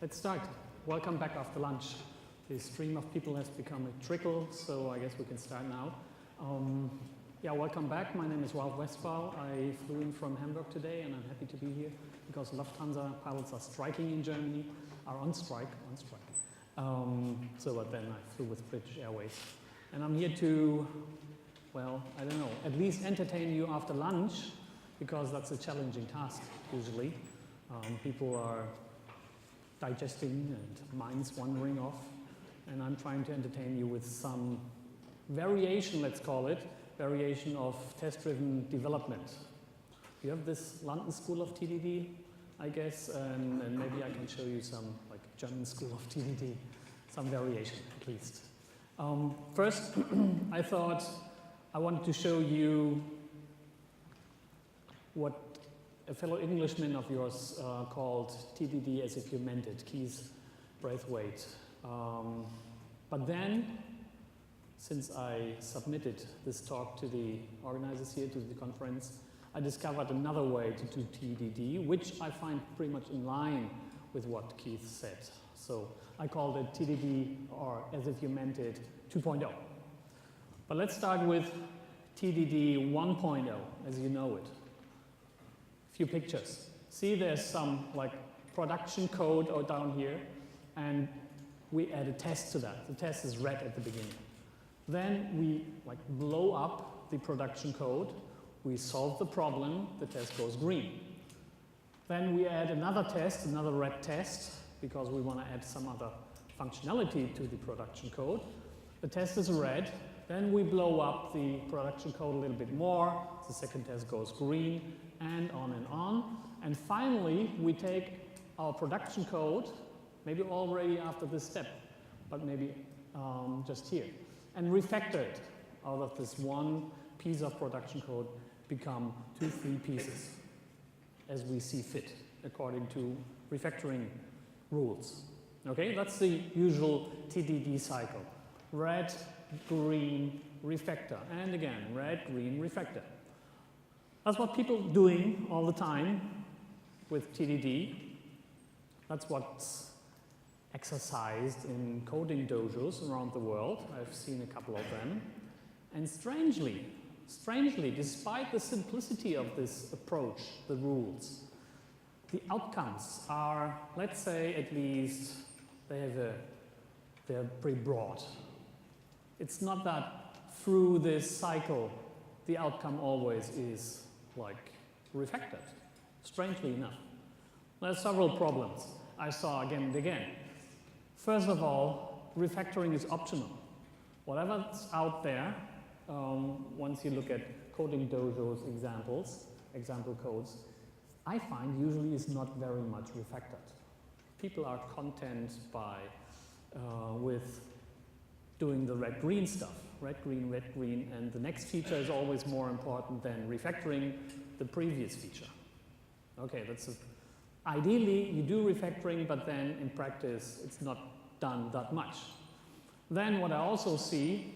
Let's start. Welcome back after lunch. The stream of people has become a trickle, so I guess we can start now. Yeah, welcome back. My name is Ralf Westphal. I flew in from Hamburg today, and I'm happy to be here because Lufthansa pilots are striking in Germany, are on strike. But then I flew with British Airways. And I'm here to, well, I don't know, at least entertain you after lunch, because that's a challenging task, usually. People are digesting and minds wandering off, and I'm trying to entertain you with some variation, let's call it, variation of test-driven development. You have this London School of TDD, I guess, and maybe I can show you some like German School of TDD, some variation at least. First, I thought I wanted to show you what a fellow Englishman of yours called TDD as if you meant it, Keys Braithwaite. But then, since I submitted this talk to the organizers here, to the conference, I discovered another way to do TDD, which I find pretty much in line with what Keith said. So I called it TDD, or as if you meant it, 2.0. But let's start with TDD 1.0, as you know it. Few pictures. See, there's some like production code down here, and we add a test to that. The test is red at the beginning. Then we like blow up the production code. We solve the problem. The test goes green. Then we add another test, another red test, because we want to add some other functionality to the production code. The test is red. Then we blow up the production code a little bit more. The second test goes green, and on and on. And finally, we take our production code, maybe already after this step, but maybe just here, and refactor it out of this one piece of production code, become 2-3 pieces, as we see fit, according to refactoring rules. Okay, that's the usual TDD cycle. Red, green, refactor, and again, red, green, refactor. That's what people are doing all the time with TDD. That's what's exercised in coding dojos around the world. I've seen a couple of them. And strangely, despite the simplicity of this approach, the rules, the outcomes are, let's say, at least they're pretty broad. It's not that through this cycle, the outcome always is like refactored, strangely enough. There's several problems I saw again and again. First of all, refactoring is optional. Whatever's out there, once you look at coding dojos example codes, I find usually is not very much refactored. People are content with doing the red-green stuff. Red, green, and the next feature is always more important than refactoring the previous feature. Okay, ideally you do refactoring, but then in practice it's not done that much. Then what I also see,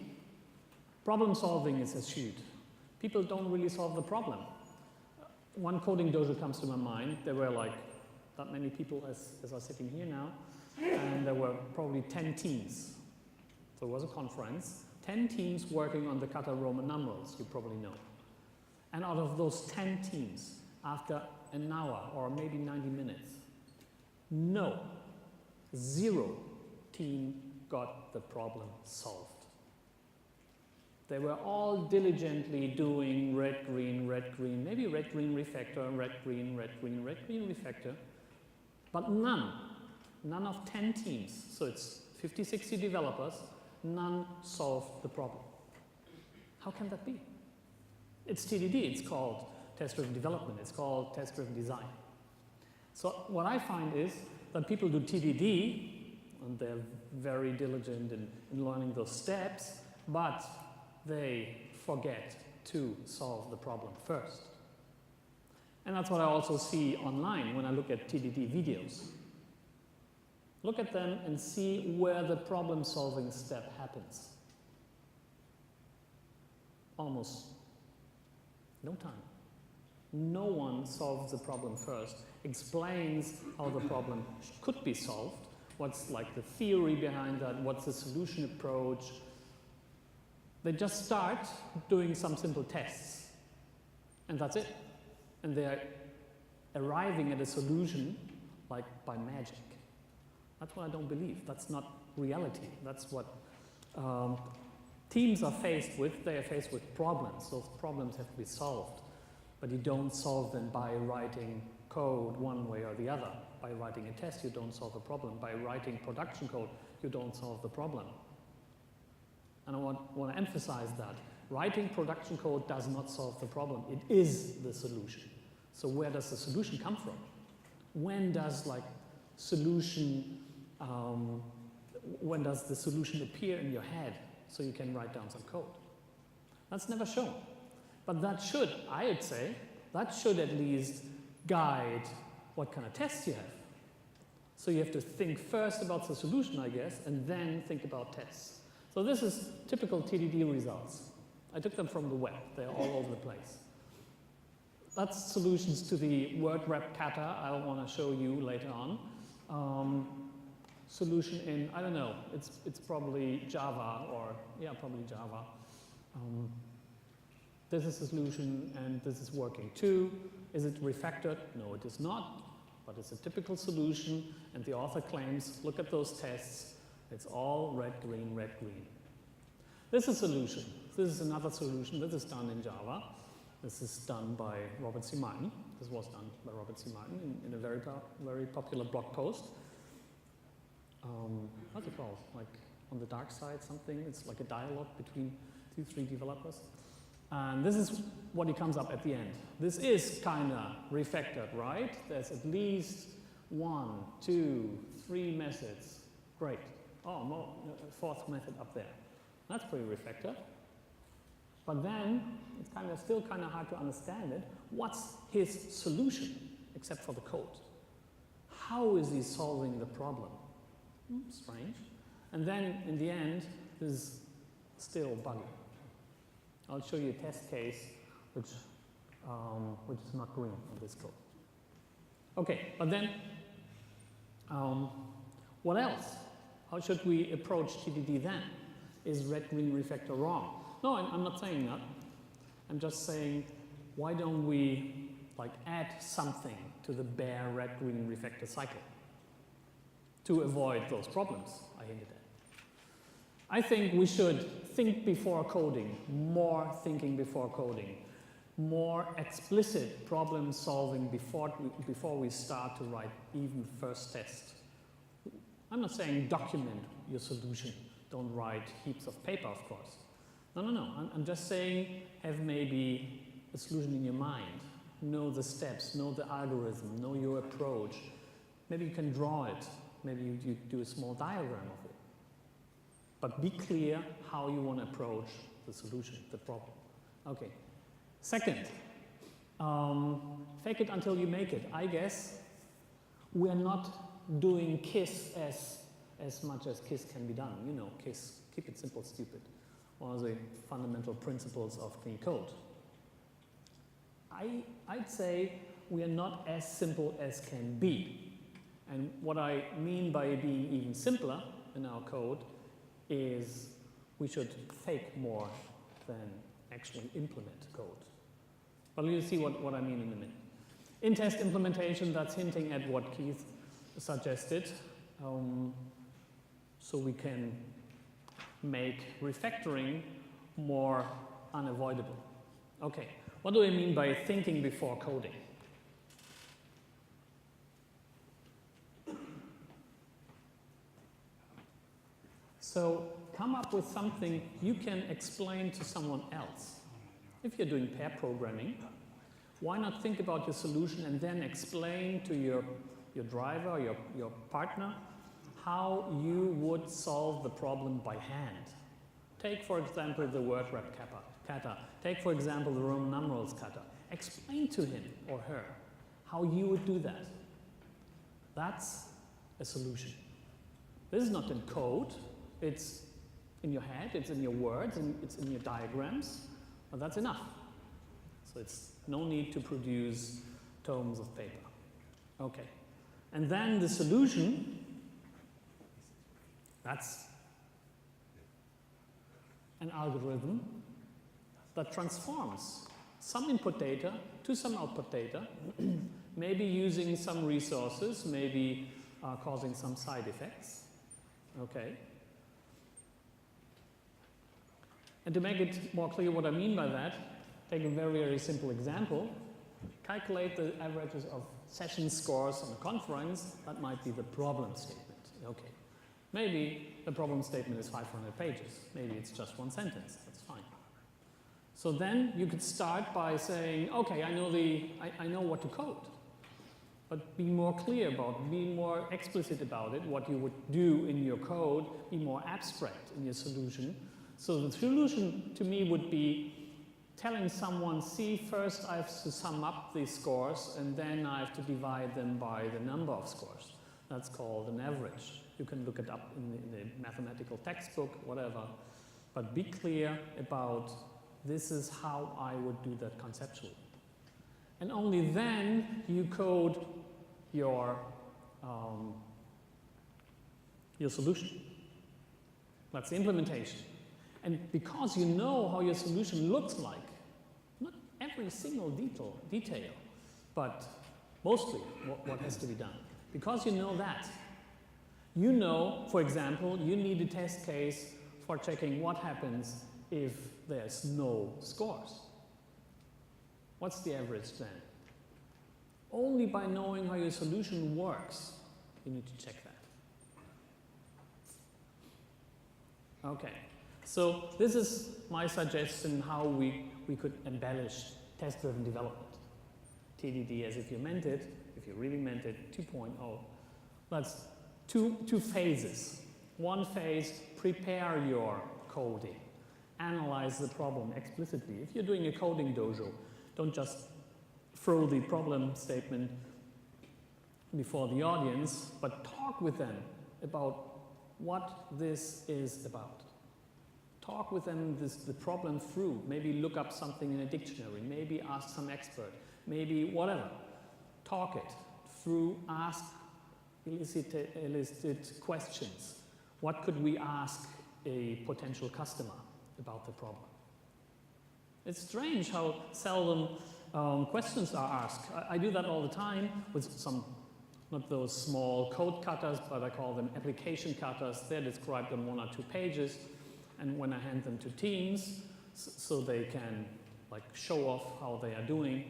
problem solving is eschewed. People don't really solve the problem. One coding dojo comes to my mind. There were like that many people as are sitting here now, and there were probably 10 teams. So it was a conference, 10 teams working on the kata Roman numerals, you probably know. And out of those 10 teams, after an hour or maybe 90 minutes, zero team got the problem solved. They were all diligently doing red, green, maybe red, green, refactor, red, green, refactor, but none of 10 teams, so it's 50, 60 developers, none solved the problem. How can that be? It's TDD, it's called test-driven development, it's called test-driven design. So what I find is that people do TDD, and they're very diligent in learning those steps, but they forget to solve the problem first. And that's what I also see online when I look at TDD videos. Look at them and see where the problem-solving step happens. Almost no time. No one solves the problem first, explains how the problem could be solved, what's like the theory behind that, what's the solution approach. They just start doing some simple tests, and that's it. And they're arriving at a solution like by magic. That's what I don't believe. That's not reality. That's what teams are faced with. They are faced with problems. Those problems have to be solved. But you don't solve them by writing code one way or the other. By writing a test, you don't solve a problem. By writing production code, you don't solve the problem. And I want to emphasize that. Writing production code does not solve the problem. It is the solution. So where does the solution come from? When does when does the solution appear in your head so you can write down some code? That's never shown. But that should, I would say, that should at least guide what kind of tests you have. So you have to think first about the solution, I guess, and then think about tests. So this is typical TDD results. I took them from the web. They're all over the place. That's solutions to the word wrap kata I want to show you later on. Solution in, I don't know, it's probably Java or, yeah, probably Java. This is a solution and this is working too. Is it refactored? No, it is not, but it's a typical solution and the author claims, look at those tests, it's all red, green, red, green. This is a solution. This is another solution. This is done in Java. This is done by Robert C. Martin. This was done by Robert C. Martin in a very popular blog post. What's it called? Like on the dark side something? It's like a dialogue between 2-3 developers. And this is what he comes up at the end. This is kind of refactored, right? There's at least 1, 2, 3 methods. Great. Oh, more, 4th method up there. That's pretty refactored. But then it's still kind of hard to understand it. What's his solution except for the code? How is he solving the problem? Strange. And then in the end, this is still buggy. I'll show you a test case which is not green on this code. Okay, but then what else? How should we approach TDD then? Is red-green refactor wrong? No, I'm not saying that. I'm just saying, why don't we add something to the bare red-green refactor cycle to avoid those problems I hinted at? I think we should think before coding, more thinking before coding, more explicit problem solving before we start to write even the first test. I'm not saying document your solution. Don't write heaps of paper, of course. No. I'm just saying have maybe a solution in your mind. Know the steps, know the algorithm, know your approach. Maybe you can draw it. Maybe you do a small diagram of it. But be clear how you want to approach the solution, the problem. Okay. Second, fake it until you make it. I guess we're not doing KISS as much as KISS can be done. You know, KISS, keep it simple, stupid. One of the fundamental principles of clean code. I'd say we are not as simple as can be. And what I mean by being even simpler in our code is we should fake more than actually implement code. But you'll see what I mean in a minute. In-test implementation, that's hinting at what Keith suggested. So we can make refactoring more unavoidable. Okay, what do I mean by thinking before coding? So come up with something you can explain to someone else. If you're doing pair programming, why not think about your solution and then explain to your driver, your partner, how you would solve the problem by hand. Take, for example, the word wrap kata. Take, for example, the Roman numerals kata. Explain to him or her how you would do that. That's a solution. This is not in code. It's in your head, it's in your words, and it's in your diagrams, but that's enough. So it's No need to produce tomes of paper. Okay. And then the solution, that's an algorithm that transforms some input data to some output data, maybe using some resources, maybe causing some side effects. Okay. And to make it more clear what I mean by that, take a very, very simple example. Calculate the averages of session scores on a conference. That might be the problem statement. Okay. Maybe the problem statement is 500 pages. Maybe it's just one sentence. That's fine. So then you could start by saying, okay, I know what to code. But be more clear about it, be more explicit about it, what you would do in your code, be more abstract in your solution. So the solution to me would be telling someone, see, first I have to sum up these scores and then I have to divide them by the number of scores. That's called an average. You can look it up in the mathematical textbook, whatever. But be clear about this is how I would do that conceptually. And only then you code your solution. That's the implementation. And because you know how your solution looks like, not every single detail, but mostly what has to be done. Because you know that, you know, for example, you need a test case for checking what happens if there's no scores. What's the average then? Only by knowing how your solution works, you need to check that. Okay, so this is my suggestion how we could embellish test-driven development. TDD as if you meant it, if you really meant it, 2.0. That's two phases. One phase, prepare your coding. Analyze the problem explicitly. If you're doing a coding dojo, don't just throw the problem statement before the audience, but talk with them about what this is about. Talk with them the problem through. Maybe look up something in a dictionary. Maybe ask some expert. Maybe whatever. Talk it through. Ask elicit questions. What could we ask a potential customer about the problem? It's strange how seldom questions are asked. I do that all the time with some, not those small code katas, but I call them application katas. They're described on 1 or 2 pages. And when I hand them to teams, so they can like show off how they are doing,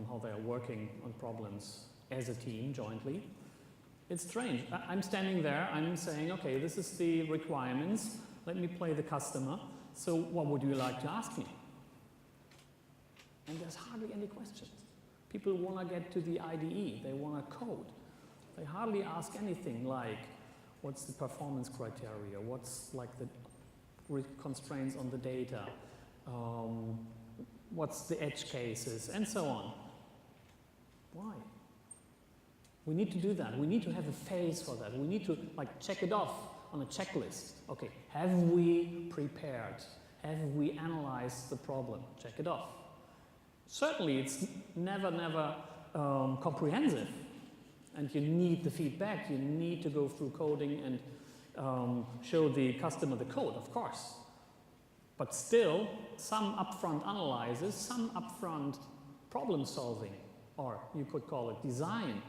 how they are working on problems as a team jointly. It's strange. I'm standing there, I'm saying, okay, this is the requirements. Let me play the customer. So what would you like to ask me? And there's hardly any questions. People want to get to the IDE. They want to code. They hardly ask anything like, what's the performance criteria? What's like the constraints on the data? What's the edge cases? And so on. Why? We need to do that. We need to have a phase for that. We need to like check it off on a checklist. Okay, have we prepared? Have we analyzed the problem? Check it off. Certainly, it's never comprehensive, and you need the feedback. You need to go through coding and show the customer the code, of course. But still, some upfront analysis, some upfront problem solving, or you could call it design,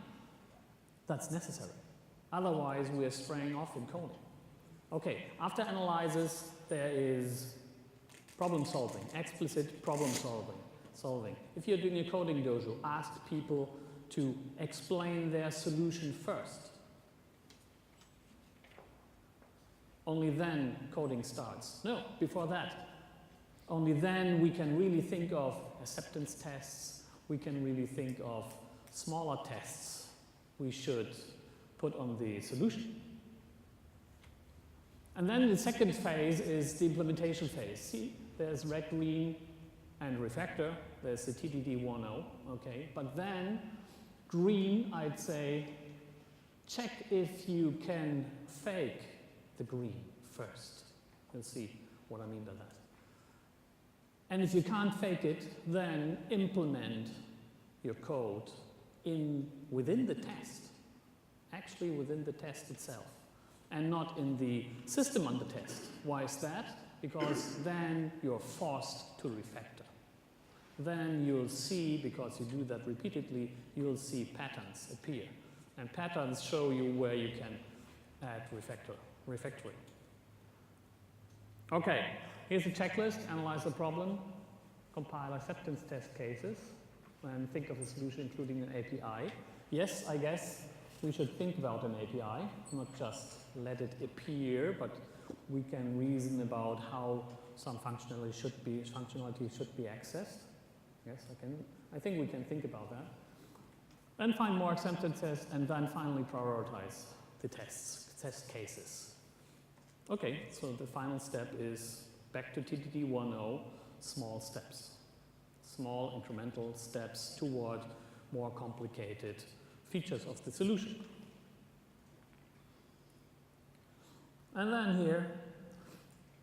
that's necessary. Otherwise, we are straying off in coding. Okay, after analysis, there is problem solving, explicit problem solving. If you're doing a coding dojo, ask people to explain their solution first. Only then coding starts. No, before that. Only then we can really think of acceptance tests. We can really think of smaller tests we should put on the solution. And then the second phase is the implementation phase. See, there's red, green, and refactor. There's the TDD 1.0, okay? But then, green, I'd say, check if you can fake the green first. You'll see what I mean by that. And if you can't fake it, then implement your code within the test, actually within the test itself, and not in the system under test. Why is that? Because then you're forced to refactor. Then you'll see, because you do that repeatedly, you'll see patterns appear. And patterns show you where you can add refactoring. Okay, here's a checklist. Analyze the problem, compile acceptance test cases, and think of a solution including an API. Yes, I guess we should think about an API, not just let it appear, but we can reason about how some functionality should be accessed. Yes, I think we can think about that. Then find more acceptance tests, and then finally prioritize the test cases. Okay, so the final step is back to TDD 1.0, small steps. Small incremental steps toward more complicated features of the solution. And then here,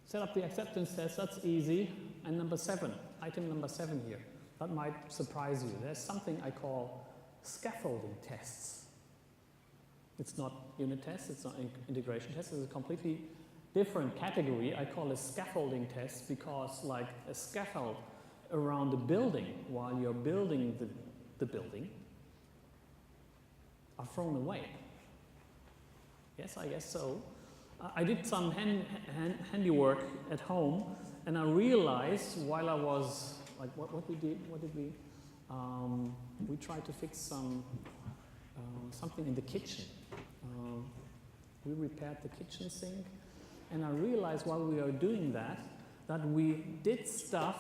set up the acceptance test, that's easy. And number 7, item number 7 here, that might surprise you. There's something I call scaffolding tests. It's not unit tests, it's not integration tests, it's a completely different category. I call it scaffolding tests because like a scaffold around a building while you're building the building are thrown away. Yes, I guess so. I did some handiwork at home, and I realized while I was like, what did we? We tried to fix something in the kitchen. We repaired the kitchen sink, and I realized while we were doing that we did stuff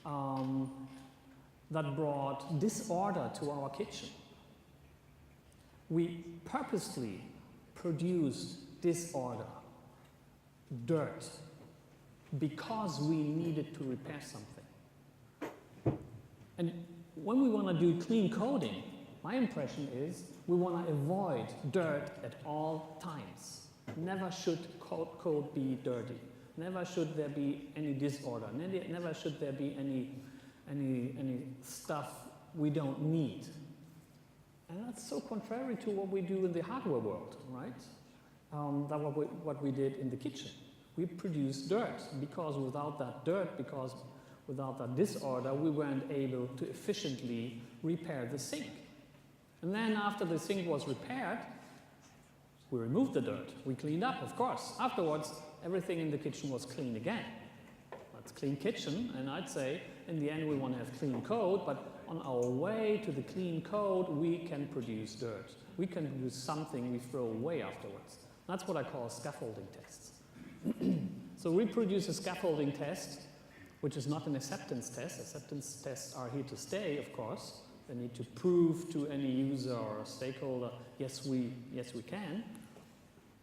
that brought disorder to our kitchen. We purposely produced disorder, dirt, because we needed to repair something. And when we want to do clean coding, my impression is we want to avoid dirt at all times. Never should code be dirty. Never should there be any disorder. Never should there be any stuff we don't need. And that's so contrary to what we do in the hardware world, right? That's what we did in the kitchen. We produced dirt because without that dirt, because without that disorder, we weren't able to efficiently repair the sink. And then after the sink was repaired, we removed the dirt. We cleaned up, of course. Afterwards, everything in the kitchen was clean again. That's clean kitchen, and I'd say in the end we want to have clean code, but on our way to the clean code, we can produce dirt. We can produce something we throw away afterwards. That's what I call scaffolding tests. So we produce a scaffolding test, which is not an acceptance test. Acceptance tests are here to stay, of course. They need to prove to any user or stakeholder, yes, we can.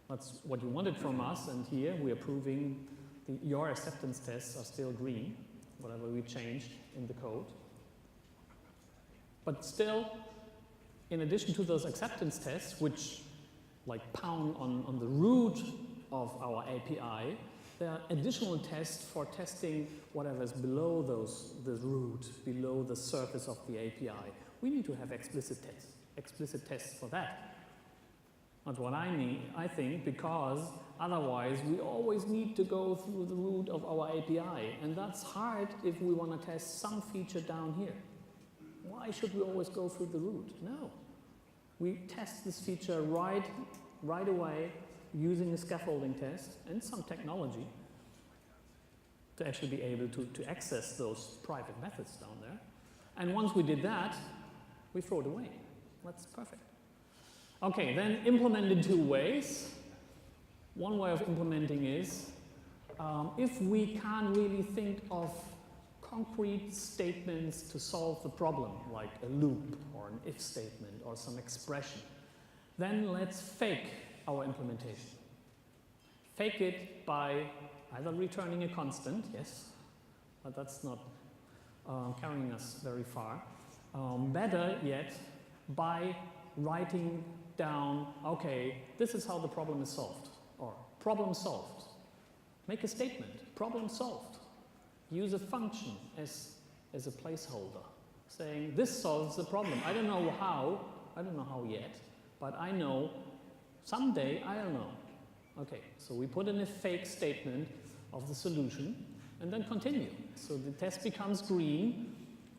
That's what you wanted from us, and here we are proving your acceptance tests are still green, whatever we changed in the code. But still, in addition to those acceptance tests, which like pound on the root of our API, there are additional tests for testing whatever is below the root, below the surface of the API. We need to have explicit tests for that. That's what I need, I think, because otherwise we always need to go through the root of our API, and that's hard if we want to test some feature down here. Why should we always go through the root? No. We test this feature right away using a scaffolding test and some technology to actually be able to access those private methods down there. And once we did that, we throw it away. That's perfect. Okay, then implement in 2 ways. One way of implementing is if we can't really think of concrete statements to solve the problem, like a loop or an if statement or some expression, then let's fake our implementation. Fake it by either returning a constant, yes, but that's not carrying us very far. Better yet, by writing down, okay, this is how the problem is solved, or problem solved. Make a statement, problem solved. use a function as a placeholder, saying this solves the problem. I don't know how yet, but I know someday I'll know. Okay, so we put in a fake statement of the solution and then continue. So the test becomes green.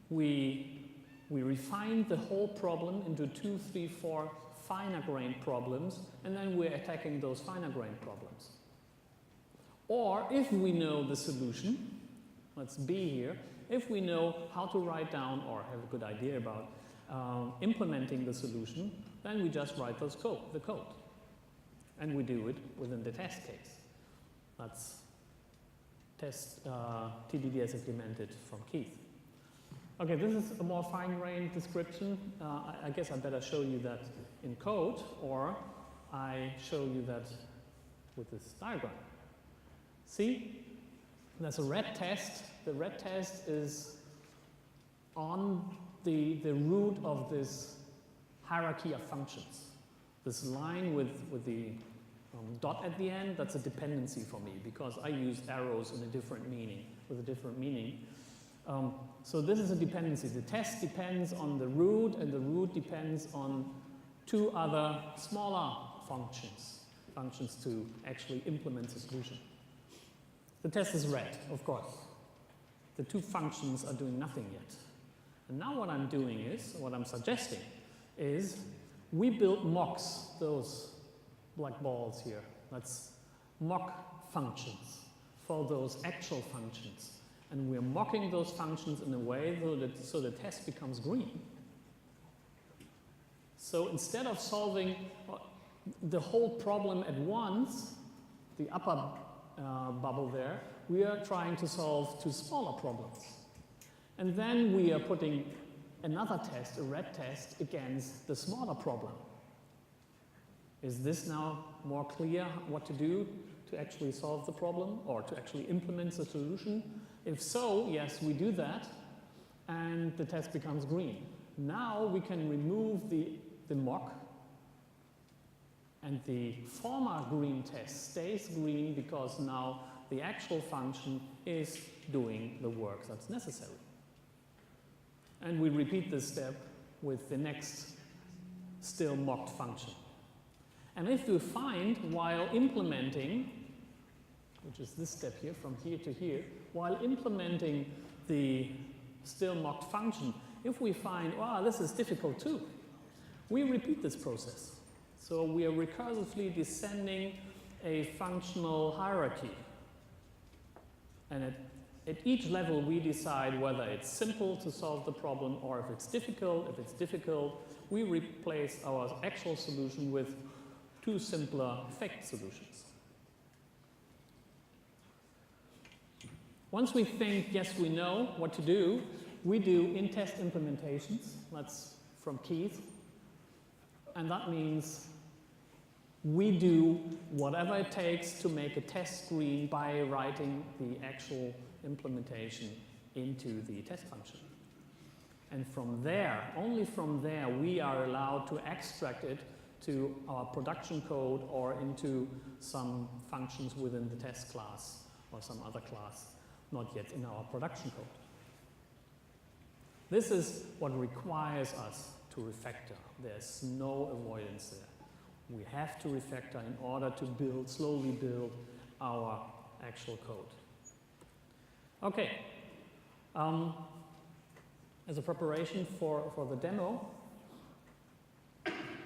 We refine the whole problem into 2, 3, 4 finer grained problems, and then we're attacking those finer grained problems. Or if we know the solution, let's be here, if we know how to write down or have a good idea about implementing the solution, then we just write the code. And we do it within the test case. That's test TDD as implemented from Keith. Okay, this is a more fine-grained description. I guess I better show you that in code, or I show you that with this diagram. See, there's a red test. The red test is on the root of this hierarchy of functions. This line with the dot at the end, that's a dependency for me because I use arrows in a different meaning, with a different meaning. So this is a dependency. The test depends on the root, and the root depends on 2 other smaller functions to actually implement the solution. The test is red, of course. The 2 functions are doing nothing yet. And now what I'm doing is, what I'm suggesting is, we build mocks, those black balls here. That's mock functions for those actual functions. And we're mocking those functions in a way so the test becomes green. So instead of solving the whole problem at once, the upper bubble there, we are trying to solve 2 smaller problems. And then we are putting another test, a red test, against the smaller problem. Is this now more clear what to do to actually solve the problem or to actually implement the solution? If so, yes, we do that, and the test becomes green. Now we can remove the mock, and the former green test stays green because now the actual function is doing the work that's necessary. And we repeat this step with the next still mocked function. And if we find while implementing, which is this step here, from here to here, while implementing the still mocked function, if we find, wow, this is difficult too, we repeat this process. So we are recursively descending a functional hierarchy. And at each level, we decide whether it's simple to solve the problem or if it's difficult. If it's difficult, we replace our actual solution with 2 simpler fake solutions. Once we think, yes, we know what to do, we do in-test implementations. That's from Keith. And that means we do whatever it takes to make a test screen by writing the actual implementation into the test function. And from there, only from there, we are allowed to extract it to our production code or into some functions within the test class or some other class, not yet in our production code. This is what requires us to refactor. There's no avoidance there. We have to refactor in order to slowly build our actual code. Okay. As a preparation for the demo,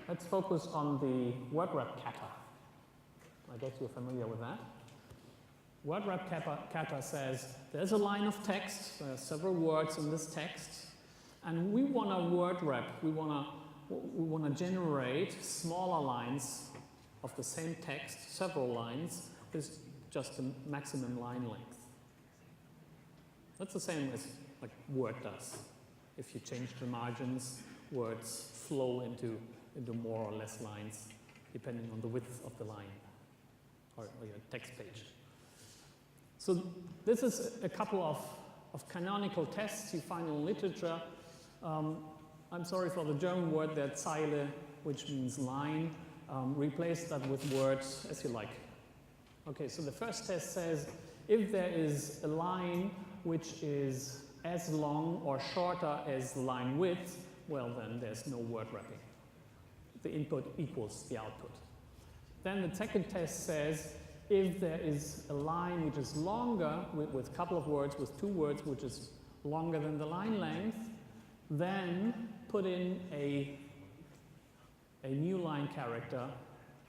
let's focus on the word wrap kata. I guess you're familiar with that. Word wrap kata says there's a line of text, there are several words in this text, and we want to word wrap. We want to generate smaller lines of the same text, several lines, with just a maximum line length. That's the same as like Word does. If you change the margins, words flow into more or less lines, depending on the width of the line or your text page. So this is a couple of canonical tests you find in literature. I'm sorry for the German word there, Zeile, which means line. Replace that with words as you like. Okay, so the first test says if there is a line which is as long or shorter as the line width, well then there's no word wrapping. The input equals the output. Then the second test says if there is a line which is longer with a couple of words, with 2 words, which is longer than the line length, then put in a new line character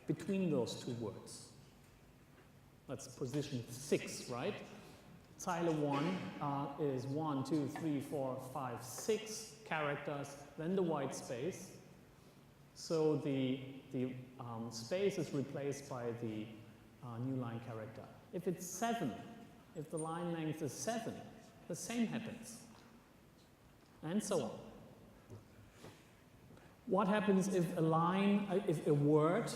between those 2 words. That's position 6, right? Zeile 1 is 1, 2, 3, 4, 5, 6 characters, then the white space. So the space is replaced by the new line character. If it's 7, if the line length is 7, the same happens. And so on. What happens if if a word,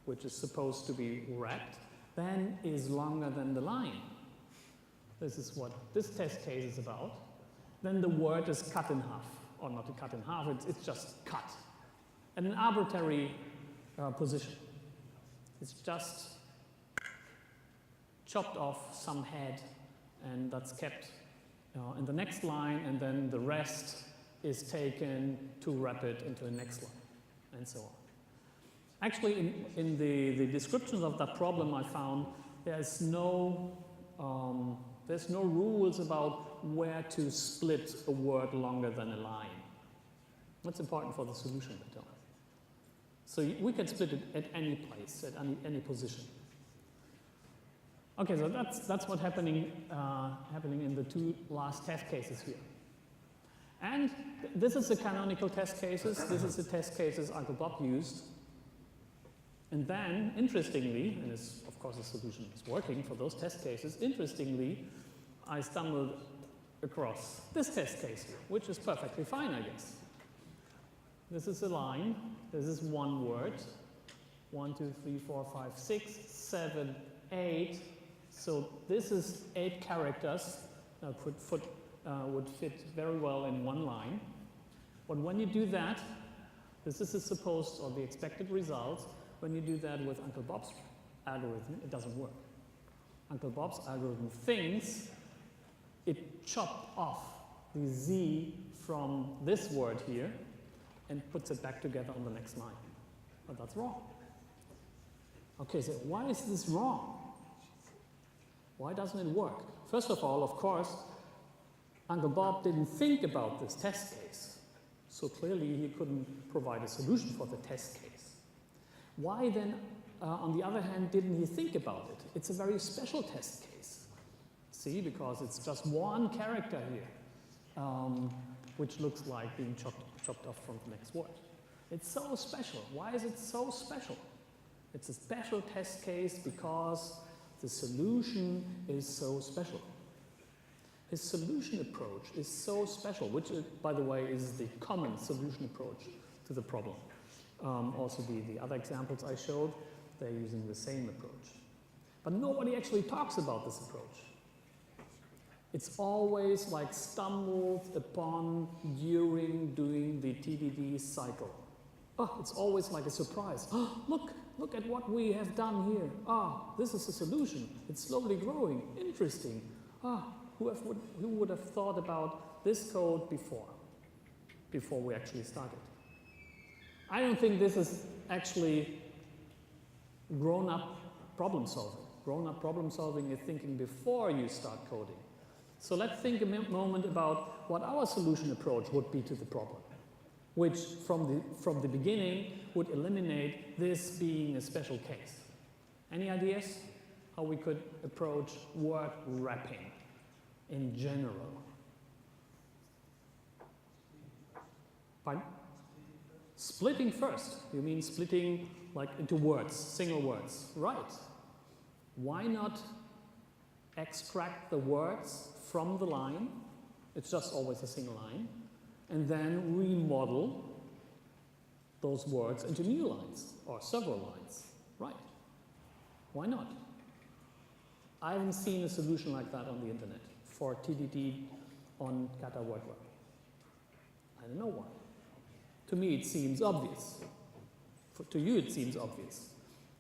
which is supposed to be wrapped, then is longer than the line? This is what this test case is about. Then the word is cut in half, or not cut in half, it's just cut. At an arbitrary position. It's just chopped off some head, and that's kept in the next line, and then the rest is taken to wrap it into the next line, and so on. Actually, in the descriptions of that problem, I found there's no rules about where to split a word longer than a line. That's important for the solution better. So we can split it at any place, at any position. Okay, so that's what's happening in the 2 last test cases here. And this is the canonical test cases. This is the test cases Uncle Bob used. And then, interestingly, and of course the solution is working for those test cases, interestingly, I stumbled across this test case here, which is perfectly fine, I guess. This is a line. This is 1 word. 1, 2, 3, 4, 5, 6, 7, 8. So this is 8 characters. Would fit very well in 1 line. But when you do that, this is the supposed or the expected result. When you do that with Uncle Bob's algorithm, it doesn't work. Uncle Bob's algorithm thinks it chopped off the Z from this word here and puts it back together on the next line. But that's wrong. Okay, so why is this wrong? Why doesn't it work? First of all, of course, Uncle Bob didn't think about this test case. So clearly he couldn't provide a solution for the test case. Why then, on the other hand, didn't he think about it? It's a very special test case. See, because it's just 1 character here, which looks like being chopped off from the next word. It's so special. Why is it so special? It's a special test case because the solution is so special. His solution approach is so special, which, by the way, is the common solution approach to the problem. Also, the other examples I showed, they're using the same approach. But nobody actually talks about this approach. It's always like stumbled upon during doing the TDD cycle. Oh, it's always like a surprise. Oh, look at what we have done here. Ah, this is a solution. It's slowly growing. Interesting. Ah, who would have thought about this code before we actually started? I don't think this is actually grown-up problem solving. Grown-up problem solving is thinking before you start coding. So let's think a moment about what our solution approach would be to the problem, which from the beginning would eliminate this being a special case. Any ideas how we could approach word wrapping in general? Pardon? Splitting first. You mean splitting like into words, single words. Right. Why not extract the words from the line? It's just always a single line. And then remodel those words into new lines or several lines. Right. Why not? I haven't seen a solution like that on the internet for TDD on kata word wrap. I don't know why. To me, it seems obvious. To you, it seems obvious.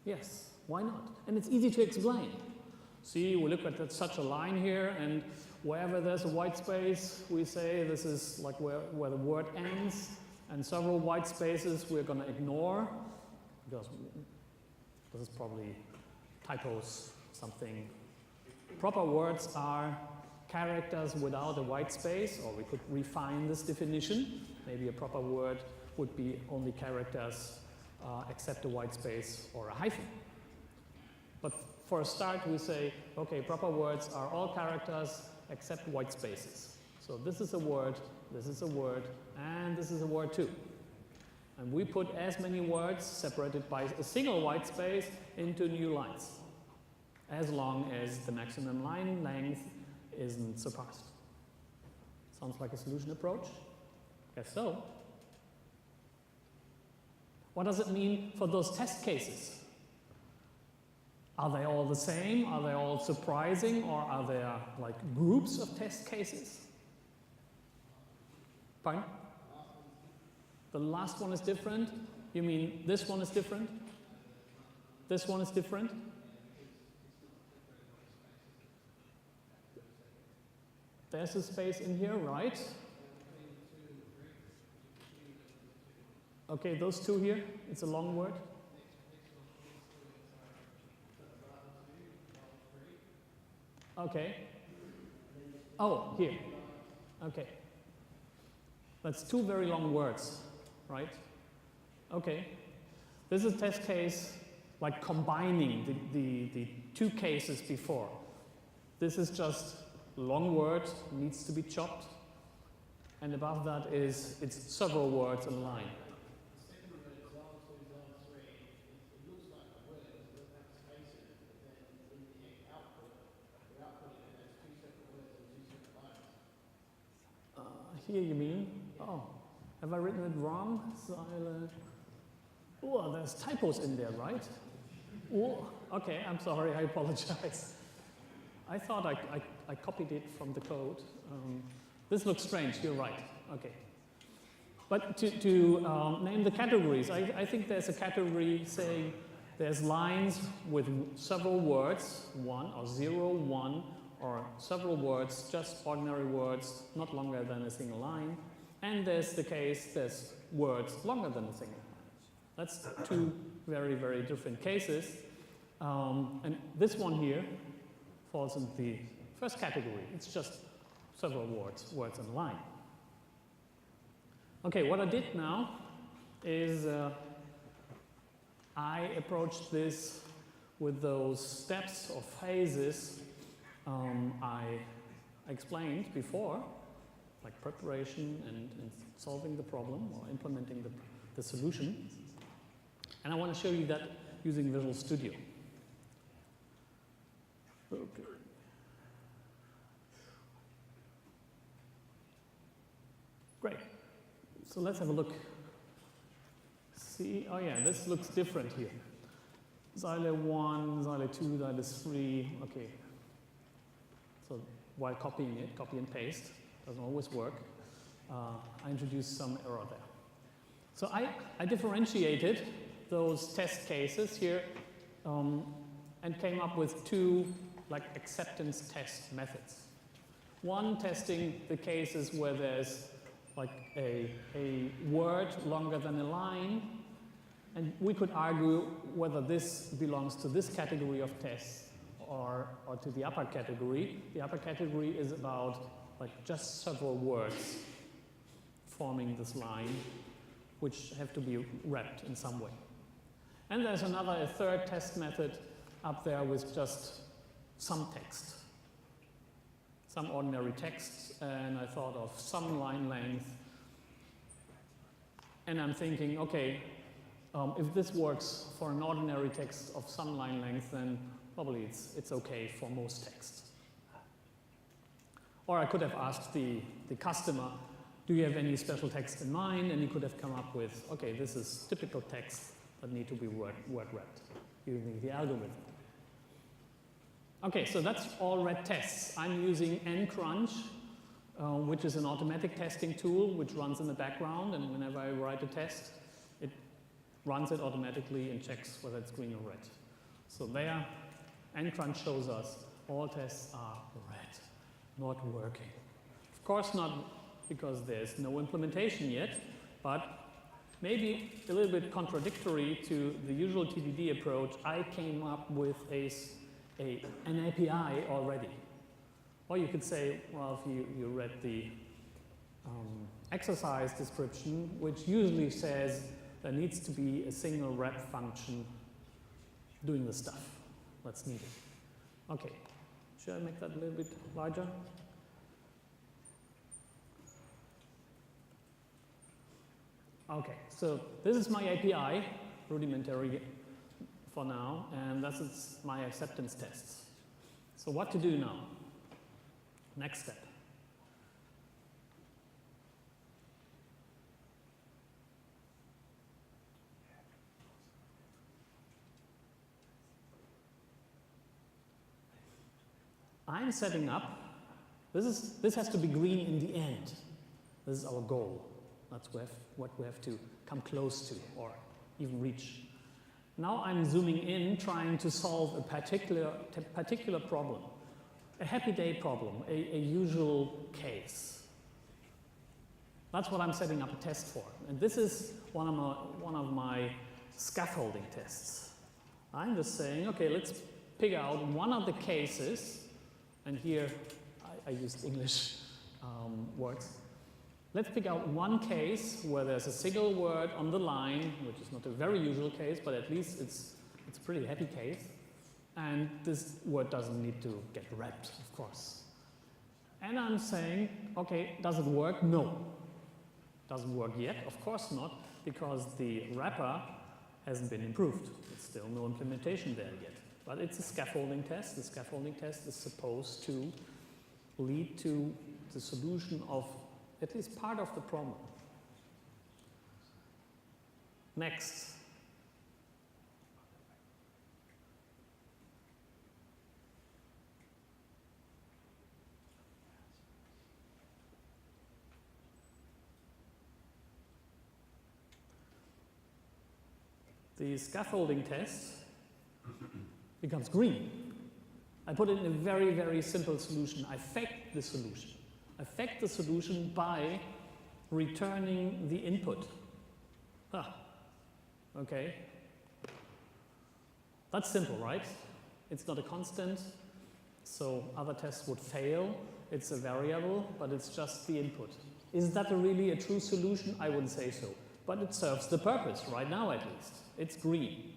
Yes, why not? And it's easy to explain. See, we look at such a line here, and wherever there's a white space, we say this is like where the word ends, and several white spaces we're going to ignore, because this is probably typos, something. Proper words are characters without a white space, or we could refine this definition. Maybe a proper word would be only characters except a white space or a hyphen. But for a start, we say, okay, proper words are all characters except white spaces. So this is a word, and this is a word too. And we put as many words separated by a single white space into new lines, as long as the maximum line length isn't surpassed. Sounds like a solution approach? Guess so. What does it mean for those test cases? Are they all the same? Are they all surprising? Or are there like groups of test cases? Pardon? The last one is different? You mean this one is different? This one is different? There's a space in here, right? Okay, those two here, it's a long word. Okay. Oh, here. Okay. That's two very long words, right? Okay. This is a test case like combining the two cases before. This is just long word, needs to be chopped. And above that is, it's several words in a line. Here you mean? Oh, have I written it wrong? Oh, there's typos in there, right? Oh, okay, I'm sorry, I apologize. I thought I copied it from the code. This looks strange, you're right, okay. But to name the categories, I think there's a category saying there's lines with several words, 1 or 0, 1, or several words, just ordinary words, not longer than a single line. And there's the case, there's words longer than a single line. That's two very, very different cases. And this one here falls into the first category. It's just several words in a line. Okay, what I did now is I approached this with those steps or phases I explained before, like preparation and solving the problem or implementing the solution. And I want to show you that using Visual Studio. Okay. Great. So let's have a look. See, oh yeah, this looks different here. Zeile 1, Zeile 2, Zeile 3, okay. So while copying it, copy and paste, doesn't always work. I introduced some error there. So I differentiated those test cases here and came up with two like acceptance test methods. One testing the cases where there's like a word longer than a line, and we could argue whether this belongs to this category of tests or to the upper category. The upper category is about like just several words forming this line, which have to be wrapped in some way. And there's a third test method up there with just some text, some ordinary text, and I thought of some line length. And I'm thinking, okay, if this works for an ordinary text of some line length, then probably it's okay for most text. Or I could have asked the customer, do you have any special text in mind? And he could have come up with, okay, this is typical text that need to be word wrapped using the algorithm. Okay, so that's all red tests. I'm using ncrunch, which is an automatic testing tool which runs in the background, and whenever I write a test, it runs it automatically and checks whether it's green or red. So there, ncrunch shows us all tests are red, not working. Of course not because there's no implementation yet, but maybe a little bit contradictory to the usual TDD approach, I came up with an API already. Or you could say, well, if you read the exercise description, which usually says there needs to be a single rep function doing the stuff that's needed. Okay, should I make that a little bit larger? Okay, so this is my API, rudimentary for now, and this is my acceptance tests. So what to do now? Next step. I'm setting up, this has to be green in the end. This is our goal. That's what we have to come close to or even reach. Now I'm zooming in, trying to solve a particular problem. A happy day problem, a usual case. That's what I'm setting up a test for. And this is one of my scaffolding tests. I'm just saying, okay, let's pick out one of the cases, and here I used English words. Let's pick out one case where there's a single word on the line, which is not a very usual case, but at least it's a pretty happy case. And this word doesn't need to get wrapped, of course. And I'm saying, okay, does it work? No. Doesn't work yet? Of course not, because the wrapper hasn't been improved. There's still no implementation there yet. But it's a scaffolding test. The scaffolding test is supposed to lead to the solution of at least part of the problem. Next. The scaffolding test becomes green. I put it in a very, very simple solution. I affect the solution. Affect the solution by returning the input. Okay. That's simple, right? It's not a constant, so other tests would fail. It's a variable, but it's just the input. Is that really a true solution? I wouldn't say so. But it serves the purpose, right now at least. It's green.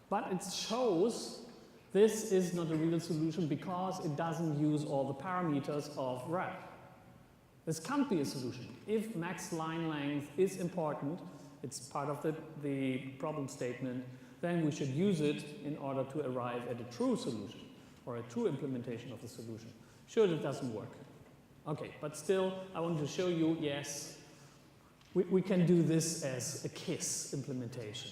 But it shows this is not a real solution because it doesn't use all the parameters of wrap. This can't be a solution. If max line length is important, it's part of the problem statement, then we should use it in order to arrive at a true solution or a true implementation of the solution. Sure, it doesn't work. Okay, but still, I want to show you, yes, we can do this as a KISS implementation.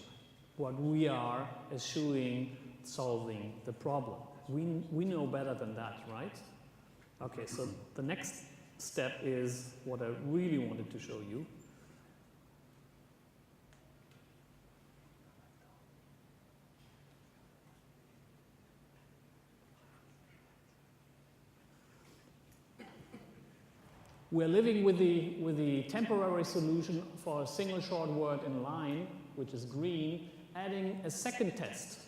What we are eschewing solving the problem. We know better than that, right? Okay, so the next step is what I really wanted to show you. We're living with the temporary solution for a single short word in line, which is green, adding a second test.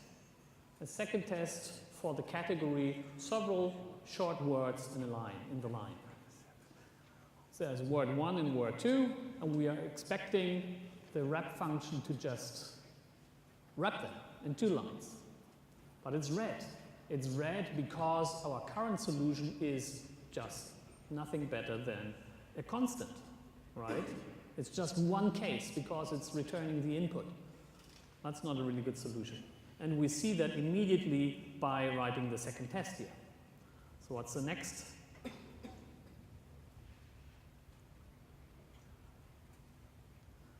A second test for the category several short words in the line. So there's word 1 and word 2, and we are expecting the wrap function to just wrap them in 2 lines. But it's red. It's red because our current solution is just nothing better than a constant, right? It's just one case because it's returning the input. That's not a really good solution. And we see that immediately by writing the second test here. So what's the next?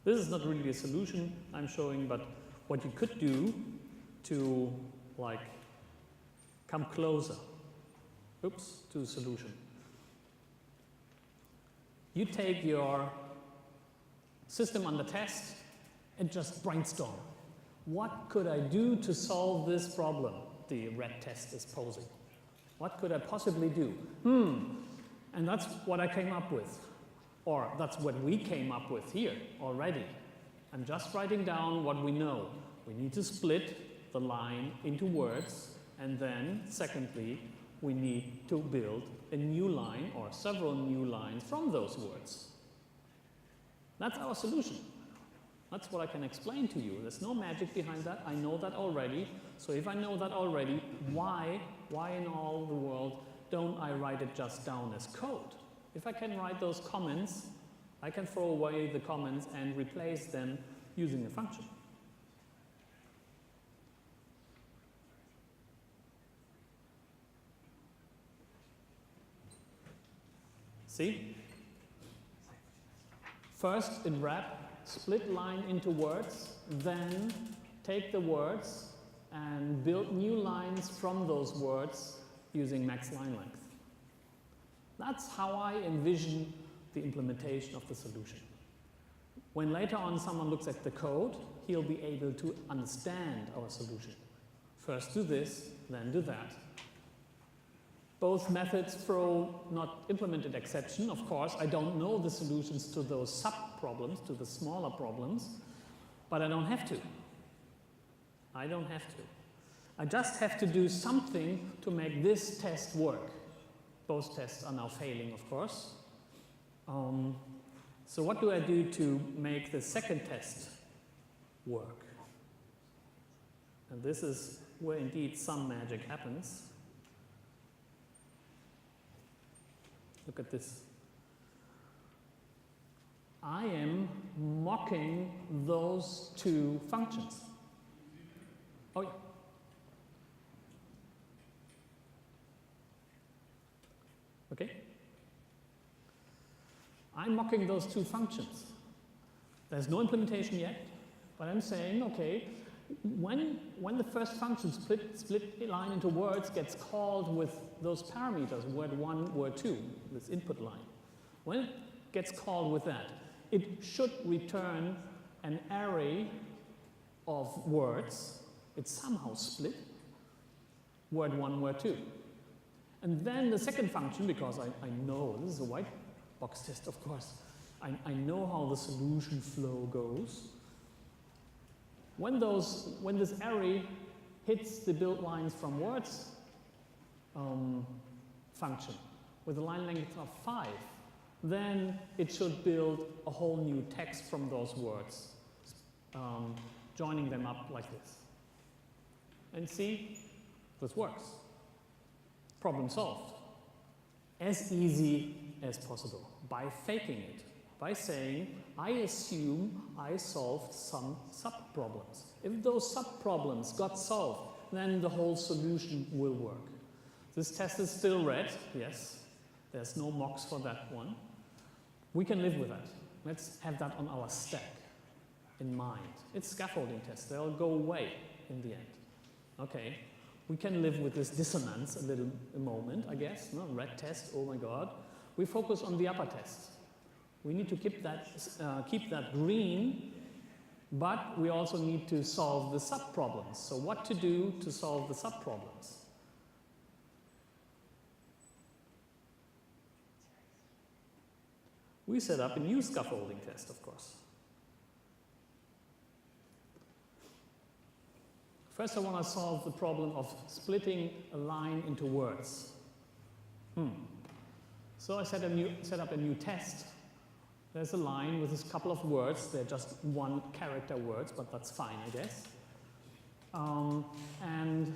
This is not really a solution I'm showing, but what you could do to come closer, to the solution. You take your system under test and just brainstorm. What could I do to solve this problem? the red test is posing. What could I possibly do? And that's what I came up with. Or that's what we came up with here already. I'm just writing down what we know. We need to split the line into words, and then, secondly, we need to build a new line or several new lines from those words. That's our solution. That's what I can explain to you. There's no magic behind that. I know that already. So if I know that already, why in all the world don't I write it just down as code? If I can write those comments, I can throw away the comments and replace them using a function. See? First in wrap, split line into words, then take the words and build new lines from those words using max line length. That's how I envision the implementation of the solution. When later on someone looks at the code, he'll be able to understand our solution. First do this, then do that. Both methods throw not implemented exception. Of course, I don't know the solutions to those sub-problems, to the smaller problems, but I don't have to. I don't have to. I just have to do something to make this test work. Both tests are now failing, of course. So what do I do to make the second test work? And this is where indeed some magic happens. Look at this. I am mocking those two functions. Oh, yeah. Okay? I'm mocking those two functions. There's no implementation yet, but I'm saying, okay, when the first function split line into words gets called with those parameters, word 1, word 2, this input line, when it gets called with that, it should return an array of words. It's somehow split, word 1, word 2. And then the second function, because I know, this is a white box test, of course, I know how the solution flow goes. When this array hits the build lines from words function with a line length of 5, then it should build a whole new text from those words, joining them up like this. And see, this works. Problem solved. As easy as possible, by faking it, by saying, I assume I solved some sub-problems. If those sub-problems got solved, then the whole solution will work. This test is still red, yes. There's no mocks for that one. We can live with that. Let's have that on our stack in mind. It's scaffolding tests. They'll go away in the end. Okay. We can live with this dissonance a moment, I guess. No? Red test, oh my God. We focus on the upper test. We need to keep that green, but we also need to solve the sub-problems. So what to do to solve the sub-problems? We set up a new scaffolding test, of course. First, I want to solve the problem of splitting a line into words. So I set up a new test. There's a line with a couple of words. They're just one character words, but that's fine, I guess. And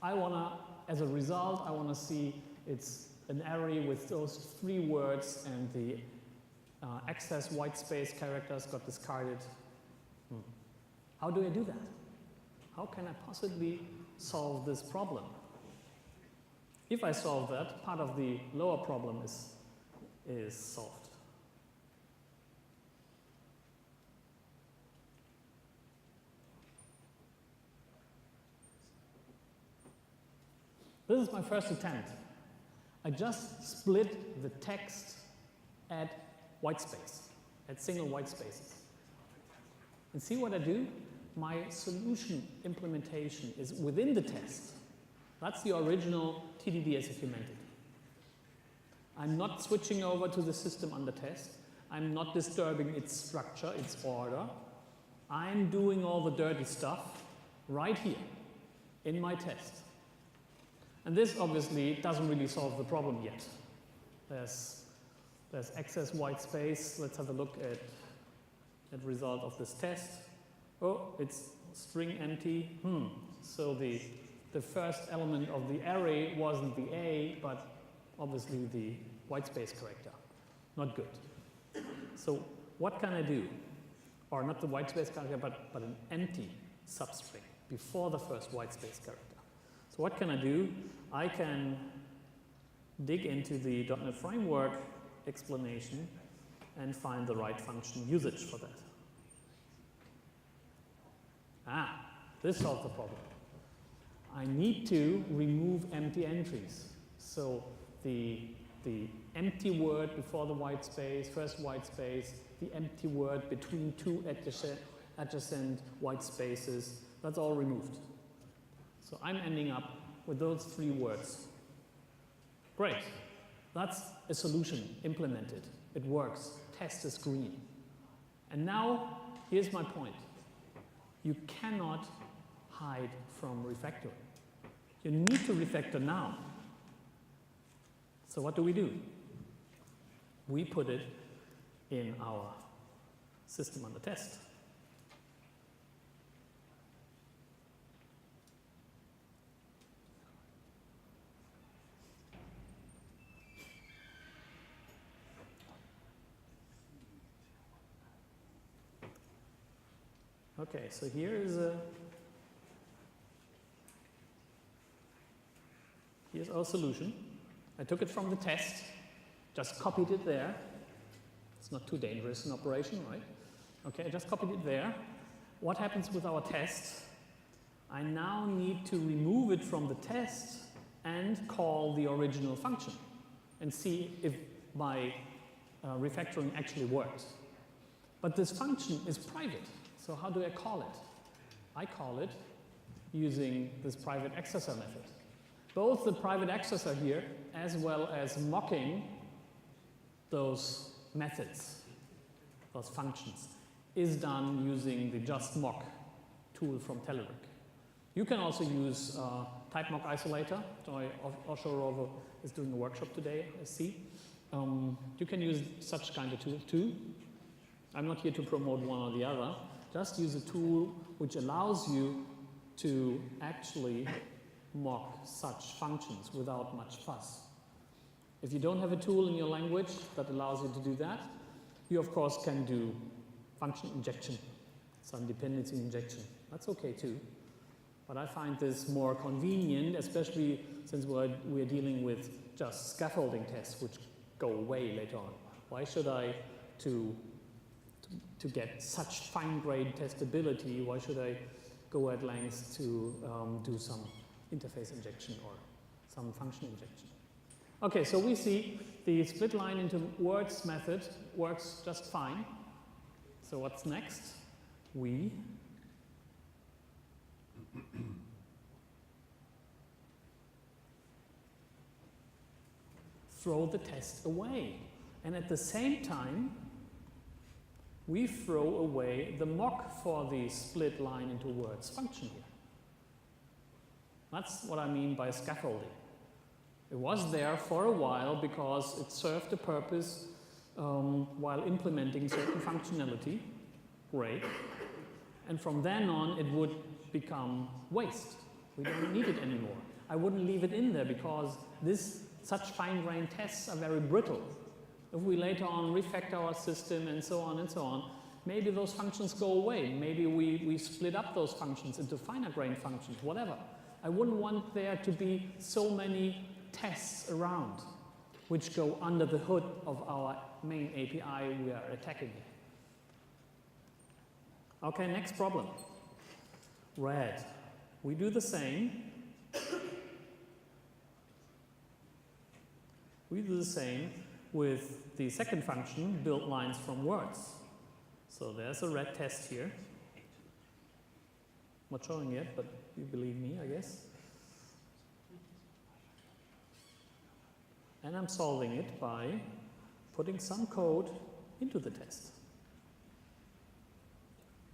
I want to, as a result, I want to see it's an array with those 3 words and the excess white space characters got discarded. How do I do that? How can I possibly solve this problem? If I solve that, part of the lower problem is solved. This is my first attempt. I just split the text at white space, at single white spaces. And see what I do? my solution implementation is within the test. That's the original TDD as if you meant it. I'm not switching over to the system under test. I'm not disturbing its structure, its order. I'm doing all the dirty stuff right here in my test. And this obviously doesn't really solve the problem yet. There's excess white space. Let's have a look at the result of this test. Oh, it's string empty. So the first element of the array wasn't the A, but obviously the white space character. Not good. So what can I do? Or not the white space character, but an empty substring before the first white space character. So what can I do? I can dig into the .NET Framework explanation and find the right function usage for that. This solves the problem. I need to remove empty entries. So the empty word before the white space, first white space, the empty word between two adjacent white spaces, that's all removed. So I'm ending up with those 3 words. Great. That's a solution implemented. It works. Test is green. And now, here's my point. You cannot hide from refactoring. You need to refactor now. So what do? We put it in our system under test. Okay, so here's our solution. I took it from the test, just copied it there. It's not too dangerous an operation, right? Okay, I just copied it there. What happens with our test? I now need to remove it from the test and call the original function and see if my refactoring actually works. But this function is private. So how do I call it? I call it using this private accessor method. Both the private accessor here, as well as mocking those methods, those functions, is done using the just mock tool from Telerik. You can also use type mock isolator. Osho is doing a workshop today, I see. You can use such kind of tool too. I'm not here to promote one or the other. Just use a tool which allows you to actually mock such functions without much fuss. If you don't have a tool in your language that allows you to do that, you of course can do function injection, some dependency injection. That's okay too. But I find this more convenient, especially since we're dealing with just scaffolding tests which go away later on. Why should I, to get such fine-grained testability, why should I go at lengths to do some interface injection or some function injection? Okay, so we see the split line into words method works just fine. So what's next? We throw the test away. And at the same time, we throw away the mock for the split line into words function here. That's what I mean by scaffolding. It was there for a while because it served a purpose while implementing certain functionality. Great. And from then on, it would become waste. We don't need it anymore. I wouldn't leave it in there because such fine-grained tests are very brittle. If we later on refactor our system and so on, maybe those functions go away. Maybe we split up those functions into finer-grained functions, whatever. I wouldn't want there to be so many tests around which go under the hood of our main API we are attacking here. Okay, next problem. Red. We do the same. We do the same with the second function, build lines from words. So there's a red test here. Not showing yet, but you believe me, I guess. And I'm solving it by putting some code into the test.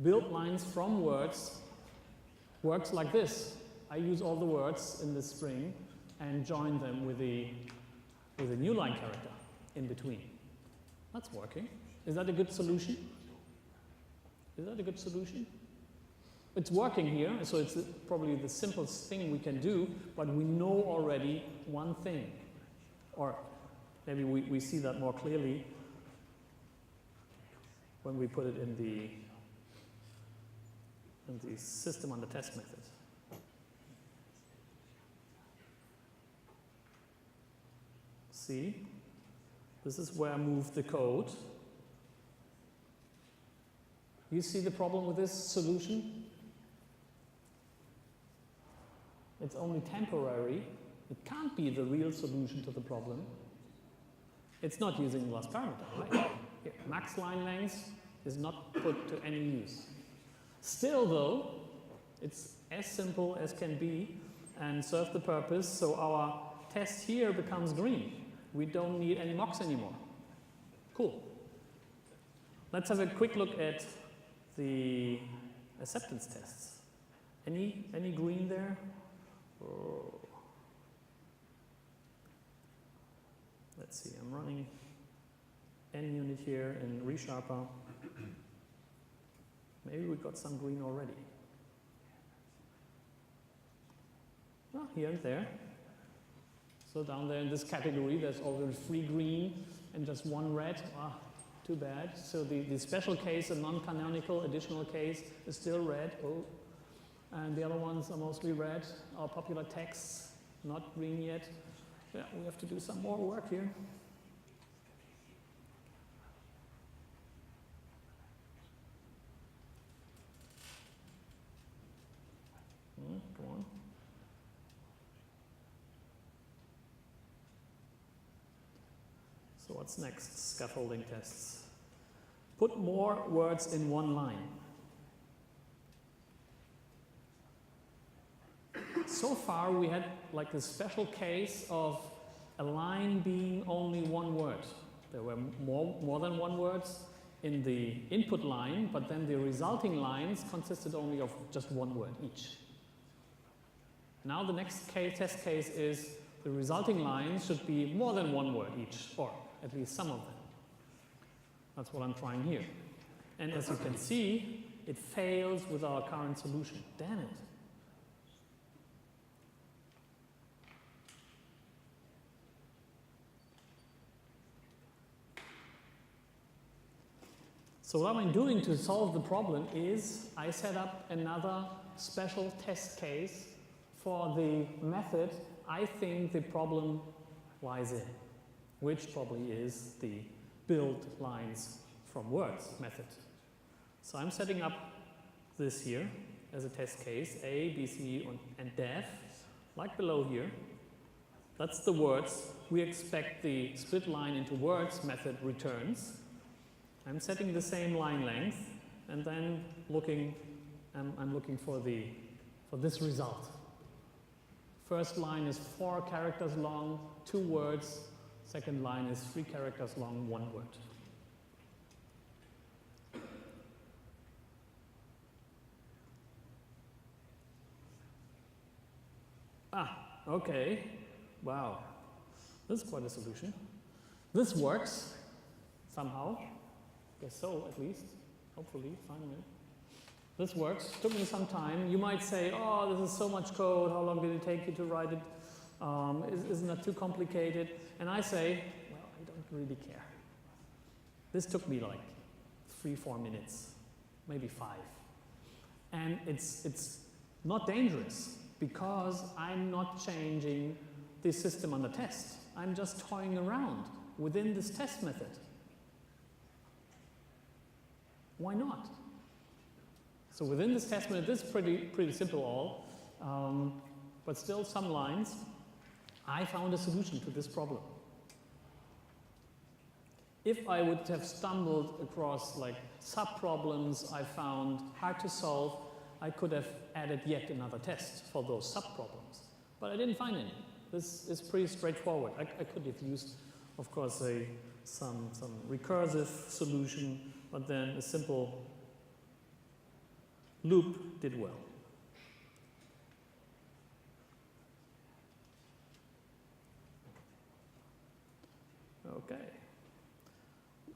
Build lines from words works like this. I use all the words in this string and join them with a new line character in between. That's working. Is that a good solution? Is that a good solution? It's working here, so it's probably the simplest thing we can do, but we know already one thing. Or maybe we see that more clearly when we put it in the system on the test method. See, this is where I move the code. You see the problem with this solution? It's only temporary. It can't be the real solution to the problem. It's not using the last parameter, right? Here, max line length is not put to any use. Still though, it's as simple as can be and serve the purpose, so our test here becomes green. We don't need any mocks anymore. Cool. Let's have a quick look at the acceptance tests. Any green there? Oh. Let's see, I'm running NUnit here in ReSharper. Maybe we got some green already. Oh, here and there. So down there in this category, there's already 3 green and just 1 red. Ah, too bad. So the special case, a non-canonical additional case, is still red. Oh. And the other ones are mostly red. Our popular texts, not green yet. Yeah, we have to do some more work here. Go on. So what's next? Scaffolding tests. Put more words in one line. So far we had like a special case of a line being only 1 word. There were more than 1 word in the input line, but then the resulting lines consisted only of just 1 word each. Now the next test case is the resulting lines should be more than 1 word each, or at least some of them. That's what I'm trying here. And as you can see, it fails with our current solution. Damn it. So what I'm doing to solve the problem is I set up another special test case for the method I think the problem lies in, which probably is the build lines from words method. So I'm setting up this here as a test case, A, B, C, and def, like below here. That's the words. We expect the split line into words method returns. I'm setting the same line length, and then I'm looking for this result. First line is 4 characters long, 2 words. Second line is 3 characters long, 1 word. Ah, okay. Wow. This is quite a solution. This works somehow. Guess so, at least. Hopefully, finally. This works. Took me some time. You might say, oh, this is so much code. How long did it take you to write it? Isn't that too complicated? And I say, well, I don't really care. This took me like 3-4 minutes, maybe 5. And it's not dangerous because I'm not changing the system on the test. I'm just toying around within this test method. Why not? So within this test method, this is pretty simple all, but still some lines. I found a solution to this problem. If I would have stumbled across like sub-problems I found hard to solve, I could have added yet another test for those sub-problems, but I didn't find any. This is pretty straightforward. I could have used, of course, some recursive solution, but then a simple loop did well. Okay.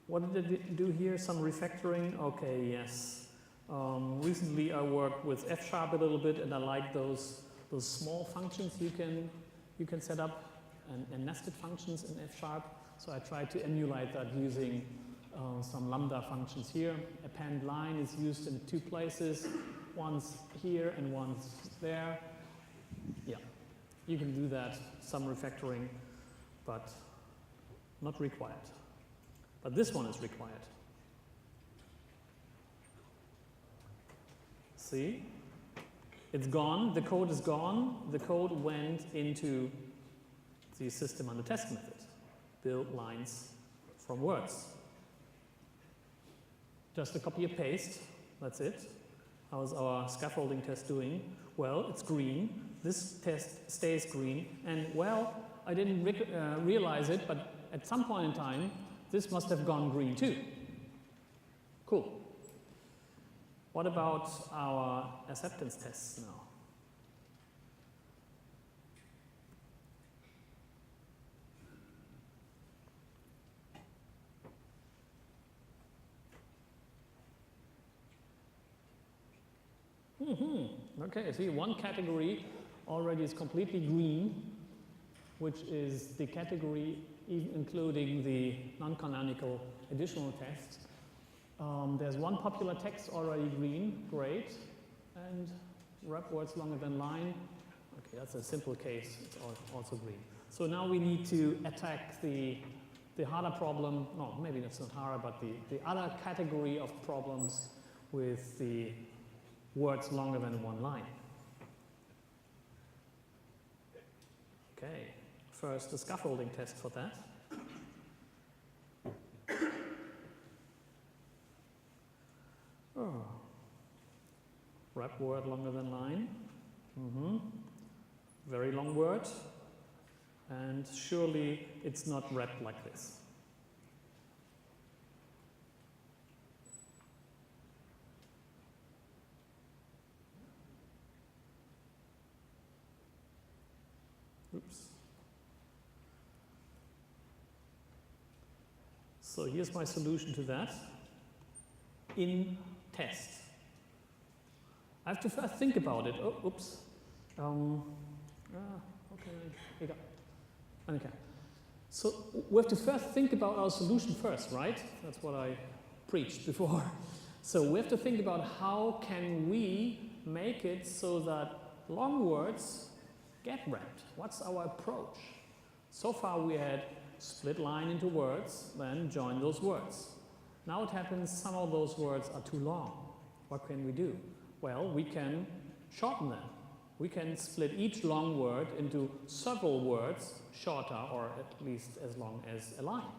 What did it do here? Some refactoring? Okay, yes. Recently I worked with F# a little bit, and I like those small functions you can set up and nested functions in F#. So I tried to emulate that using some lambda functions here. Append line is used in 2 places, once here and once there. Yeah, you can do that, some refactoring, but not required. But this one is required. See? It's gone, the code is gone, the code went into the system under test method. Build lines from words. Just a copy and paste, that's it. How's our scaffolding test doing? Well, it's green. This test stays green. And well, I didn't realize it, but at some point in time, this must have gone green too. Cool. What about our acceptance tests now? Okay, see, one category already is completely green, which is the category including the non-canonical additional tests. There's one popular text already green, great, and wrap words longer than line. Okay, that's a simple case, it's also green. So now we need to attack the harder problem, no, maybe that's not harder, but the other category of problems with the words longer than 1 line. Okay, first the scaffolding test for that. Oh. Wrap word longer than line. Very long word. And surely it's not wrapped like this. Oops. So here's my solution to that. In test. I have to first think about it. Oh, oops. Okay. So we have to first think about our solution first, right? That's what I preached before. So we have to think about how can we make it so that long words get wrapped. What's our approach? So far we had split line into words, then join those words. Now it happens some of those words are too long. What can we do? Well, we can shorten them. We can split each long word into several words, shorter or at least as long as a line.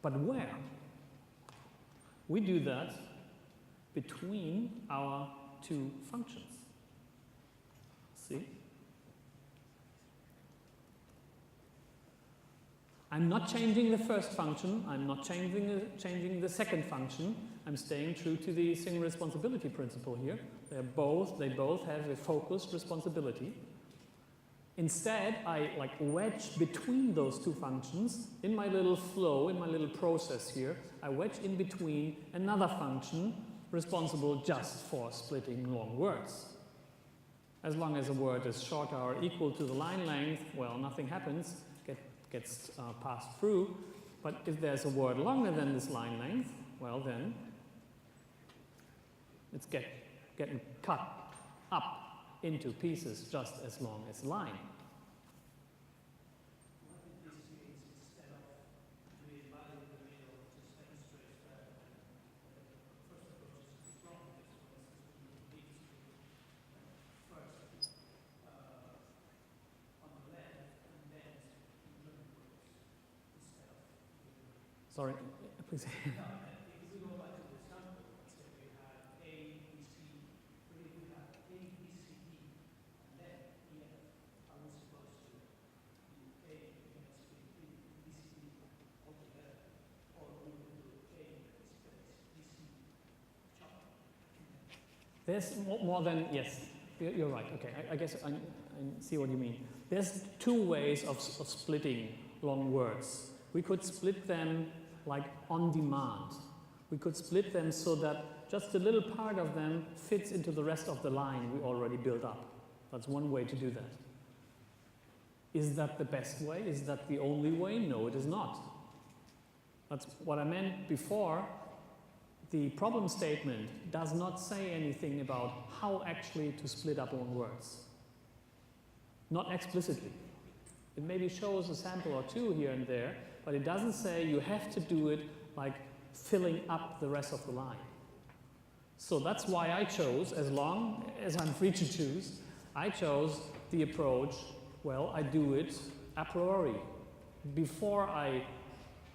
But where? We do that between our 2 functions. See? I'm not changing the first function, I'm not changing the second function, I'm staying true to the single responsibility principle here. They both have a focused responsibility. Instead, I wedge between those 2 functions in my little flow, in my little process here, I wedge in between another function responsible just for splitting long words. As long as a word is shorter or equal to the line length, well, nothing happens. Gets passed through, but if there's a word longer than this line length, well then it's getting cut up into pieces just as long as line. Sorry, please. If we go back to the example, let's say we have A, B, C, There's more than, yes, you're right. Okay, I guess I see what you mean. There's two ways of splitting long words. We could split them like on demand. We could split them so that just a little part of them fits into the rest of the line we already built up. That's one way to do that. Is that the best way? Is that the only way? No, it is not. That's what I meant before. The problem statement does not say anything about how actually to split up long words. Not explicitly. It maybe shows a sample or two here and there, but it doesn't say you have to do it like filling up the rest of the line. So that's why I chose, as long as I'm free to choose, I chose the approach, well, I do it a priori. Before I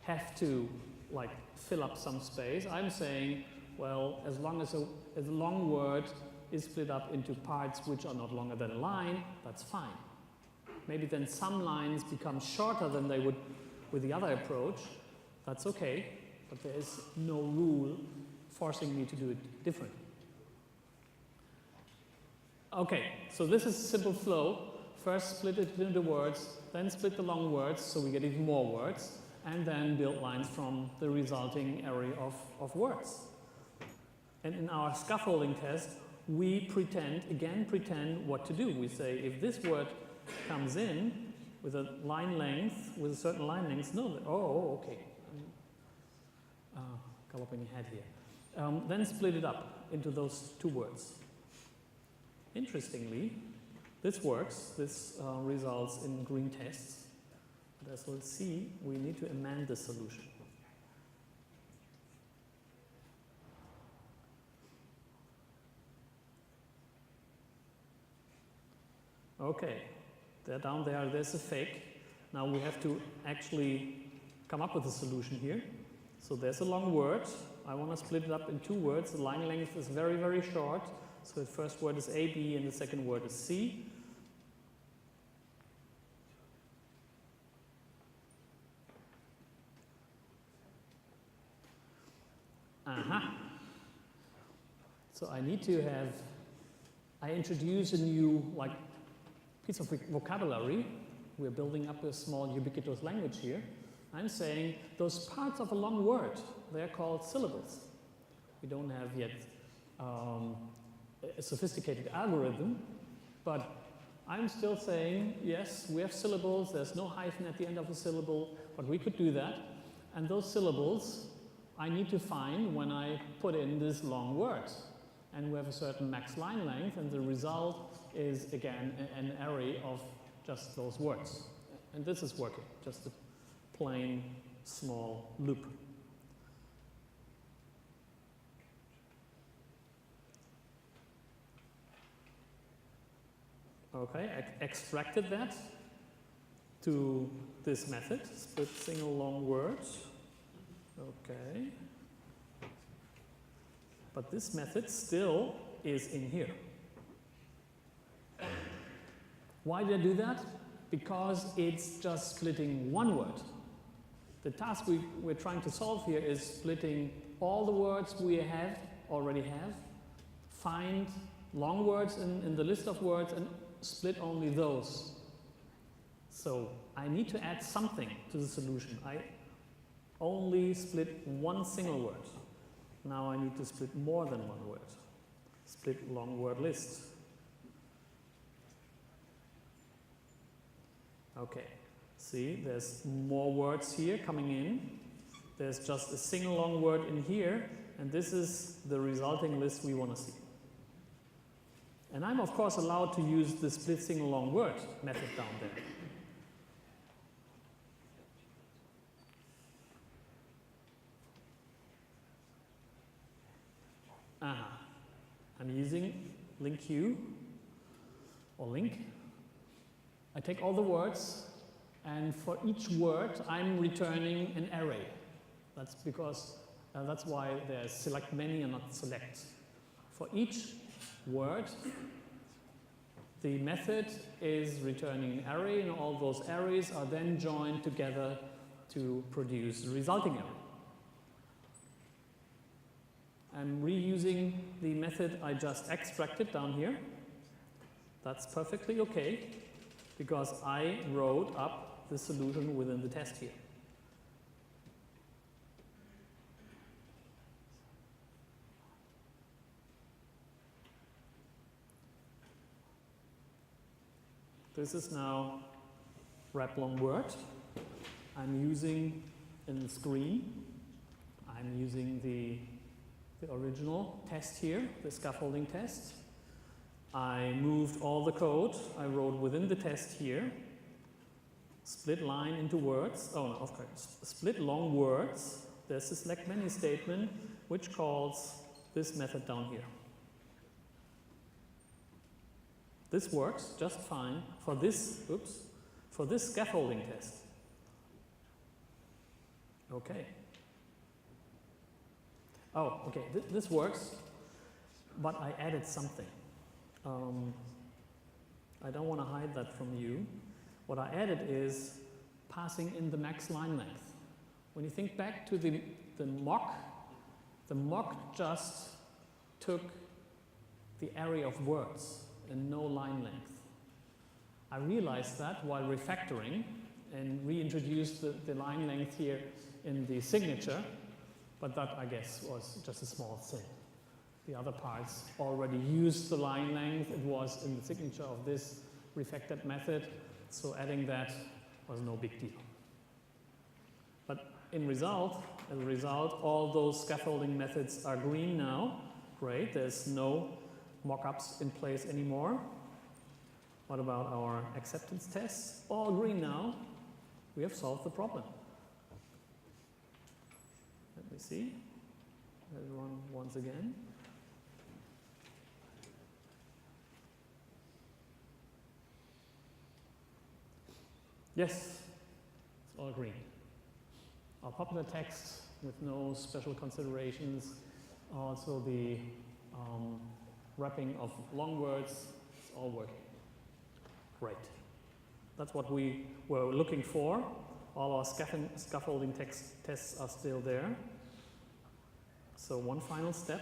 have to like fill up some space, I'm saying, well, as long as a long word is split up into parts which are not longer than a line, that's fine. Maybe then some lines become shorter than they would with the other approach. That's okay, but there is no rule forcing me to do it differently. Okay, so this is a simple flow. First split it into words, then split the long words so we get even more words, and then build lines from the resulting array of words. And in our scaffolding test, we pretend what to do. We say if this word comes in with a line length, with a certain line length, no, oh, okay. Galloping ahead here. Then split it up into those two words. Interestingly, this works. This results in green tests. But as we'll see, we need to amend the solution. Okay, down there, there's a fake. Now we have to actually come up with a solution here. So there's a long word. I want to split it up in two words. The line length is very, very short. So the first word is A, B, and the second word is C. So I need to have, I introduce a new like piece of vocabulary. We're building up a small ubiquitous language here. I'm saying those parts of a long word, they're called syllables. We don't have yet a sophisticated algorithm, but I'm still saying, yes, we have syllables, there's no hyphen at the end of a syllable, but we could do that. And those syllables I need to find when I put in this long word. And we have a certain max line length, and the result is, again, an array of just those words. And this is working, just a plain small loop. Okay, I extracted that to this method, split single long words. Okay. But this method still is in here. Why did I do that? Because it's just splitting one word. The task we're trying to solve here is splitting all the words we already have, find long words in the list of words, and split only those. So I need to add something to the solution. I only split one single word. Now I need to split more than one word. Split long word list. Okay, see, there's more words here coming in. There's just a single long word in here, and this is the resulting list we want to see. And I'm, of course, allowed to use the split single long word method down there. I'm using link Q or link. I take all the words, and for each word I'm returning an array. That's because that's why there's select many and not select. For each word, the method is returning an array, and all those arrays are then joined together to produce the resulting array. I'm reusing the method I just extracted down here. That's perfectly okay, because I wrote up the solution within the test here. This is now wrap long word. I'm using in the screen, I'm using the original test here, the scaffolding test. I moved all the code I wrote within the test here. Split line into words. Oh no, of course. Split long words. There's the select many statement which calls this method down here. This works just fine for this, for this scaffolding test. Okay. Oh, okay, this works, but I added something. I don't want to hide that from you. What I added is passing in the max line length. When you think back to the mock just took the area of words and no line length. I realized that while refactoring and reintroduced the line length here in the signature, but that, I guess, was just a small thing. The other parts already used the line length. It was in the signature of this refactored method, so adding that was no big deal. But as a result, all those scaffolding methods are green now. Great, there's no mockups in place anymore. What about our acceptance tests? All green now. We have solved the problem. Let me see. Let's run once again. Yes, it's all green. Our popular text with no special considerations. Also the wrapping of long words, it's all working. Great. That's what we were looking for. All our scaffolding tests are still there. So one final step.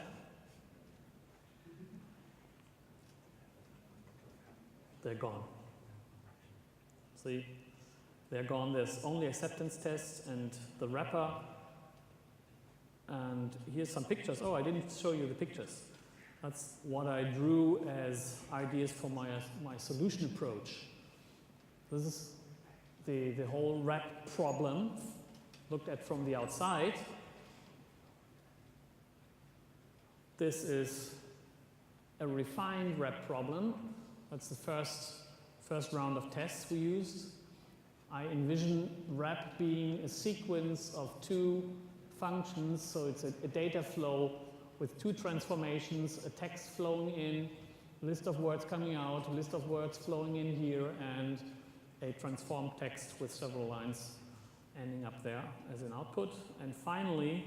They're gone. See, they're gone. There's only acceptance tests and the wrapper. And here's some pictures. Oh, I didn't show you the pictures. That's what I drew as ideas for my solution approach. This is the whole wrap problem looked at from the outside. This is a refined wrap problem. That's the first round of tests we used. I envision wrap being a sequence of two functions, so it's a data flow with two transformations, a text flowing in, a list of words coming out, a list of words flowing in here, and a transformed text with several lines ending up there as an output. And finally,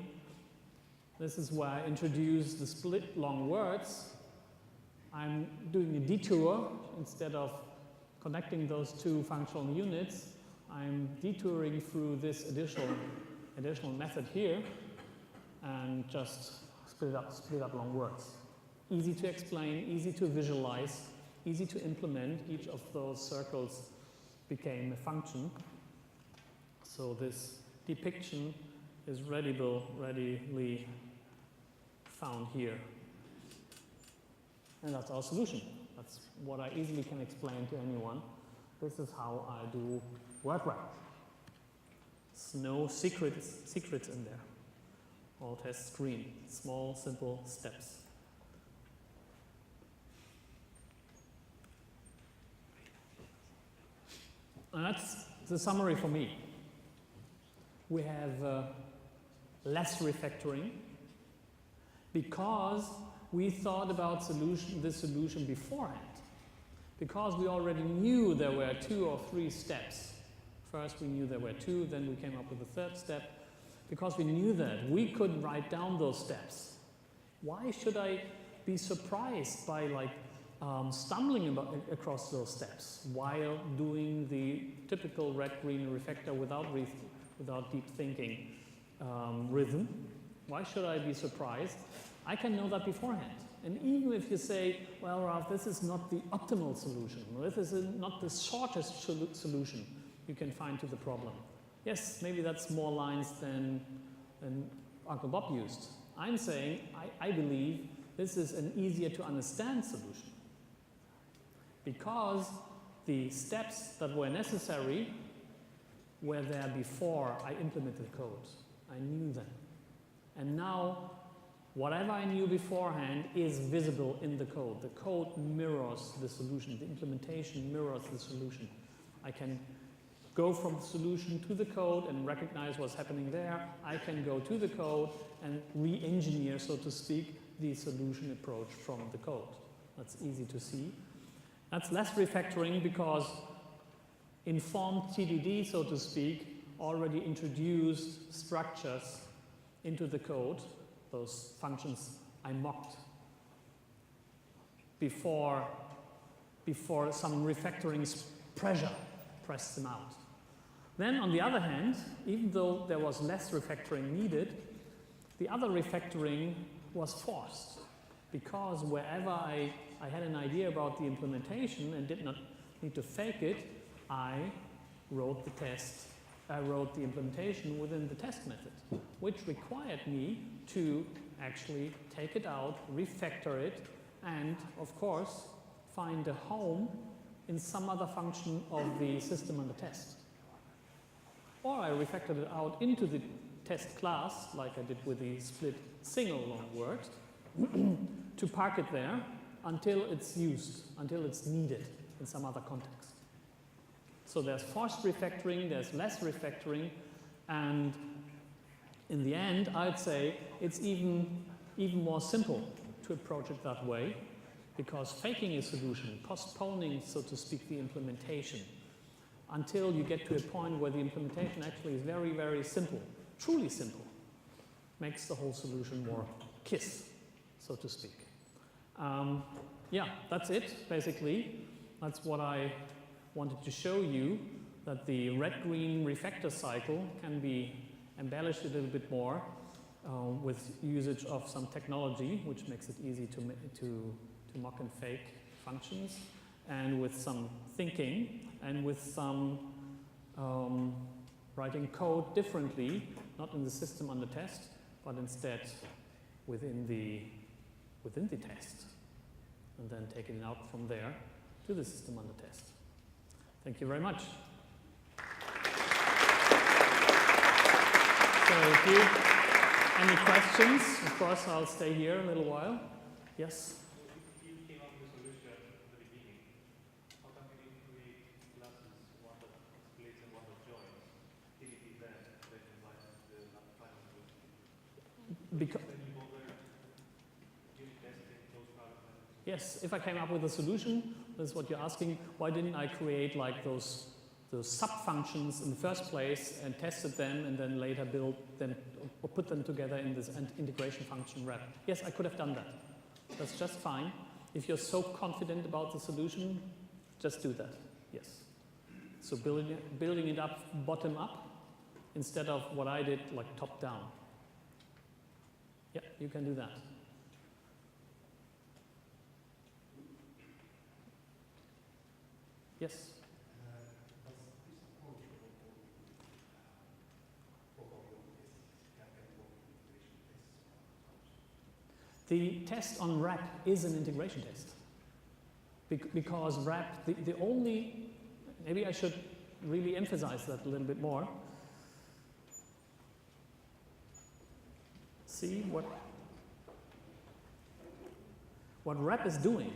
this is where I introduce the split long words. I'm doing a detour. Instead of connecting those two functional units, I'm detouring through this additional method here and just split up long words. Easy to explain, easy to visualize, easy to implement. Each of those circles became a function. So this depiction is readily found here. And that's our solution. That's what I easily can explain to anyone. This is how I do word wrap. There's no secrets in there. All tests green. Small, simple steps. And that's the summary for me. We have less refactoring because we thought about this solution beforehand. Because we already knew there were 2 or 3 steps. First we knew there were 2, then we came up with the 3rd step. Because we knew that, we could write down those steps. Why should I be surprised by stumbling across those steps while doing the typical red-green refactor without deep thinking rhythm? Why should I be surprised? I can know that beforehand. And even if you say, well, Ralf, this is not the optimal solution, this is not the shortest solution you can find to the problem. Yes, maybe that's more lines than Uncle Bob used. I'm saying, I believe this is an easier to understand solution. Because the steps that were necessary were there before I implemented the code. I knew them. And now, whatever I knew beforehand is visible in the code. The code mirrors the solution. The implementation mirrors the solution. I can go from the solution to the code and recognize what's happening there. I can go to the code and re-engineer, so to speak, the solution approach from the code. That's easy to see. That's less refactoring because informed TDD, so to speak, already introduced structures into the code, those functions I mocked before some refactoring pressure pressed them out. Then, on the other hand, even though there was less refactoring needed, the other refactoring was forced because wherever I had an idea about the implementation and did not need to fake it, I wrote the implementation within the test method, which required me to actually take it out, refactor it, and of course find a home in some other function of the system under test. Or I refactored it out into the test class, like I did with the split single long word, to park it there until it's used, until it's needed in some other context. So there's forced refactoring, there's less refactoring, and in the end, I'd say it's even more simple to approach it that way, because faking a solution, postponing, so to speak, the implementation, until you get to a point where the implementation actually is very, very simple, truly simple, makes the whole solution more KISS, so to speak. Yeah, that's it, basically. That's what I wanted to show you, that the red-green refactor cycle can be embellished a little bit more with usage of some technology, which makes it easy to mock and fake functions, and with some thinking, and with some writing code differently, not in the system under test, but instead within the test, and then taking it out from there to the system under test. Thank you very much. So if you have any questions, of course I'll stay here a little while. Yes? If you came up with a solution at the beginning, how come you didn't create classes, one that splits and one that joins? TDD then combines the final solution. Because yes, if I came up with a solution, that's what you're asking, why didn't I create like those sub-functions in the first place and tested them and then later build them or put them together in this integration function wrap? Yes, I could have done that. That's just fine. If you're so confident about the solution, just do that, yes. So building it up bottom up instead of what I did like top down. Yeah, you can do that. Yes? The test on wrap is an integration test. Because wrap, the only, maybe I should really emphasize that a little bit more. See what wrap is doing.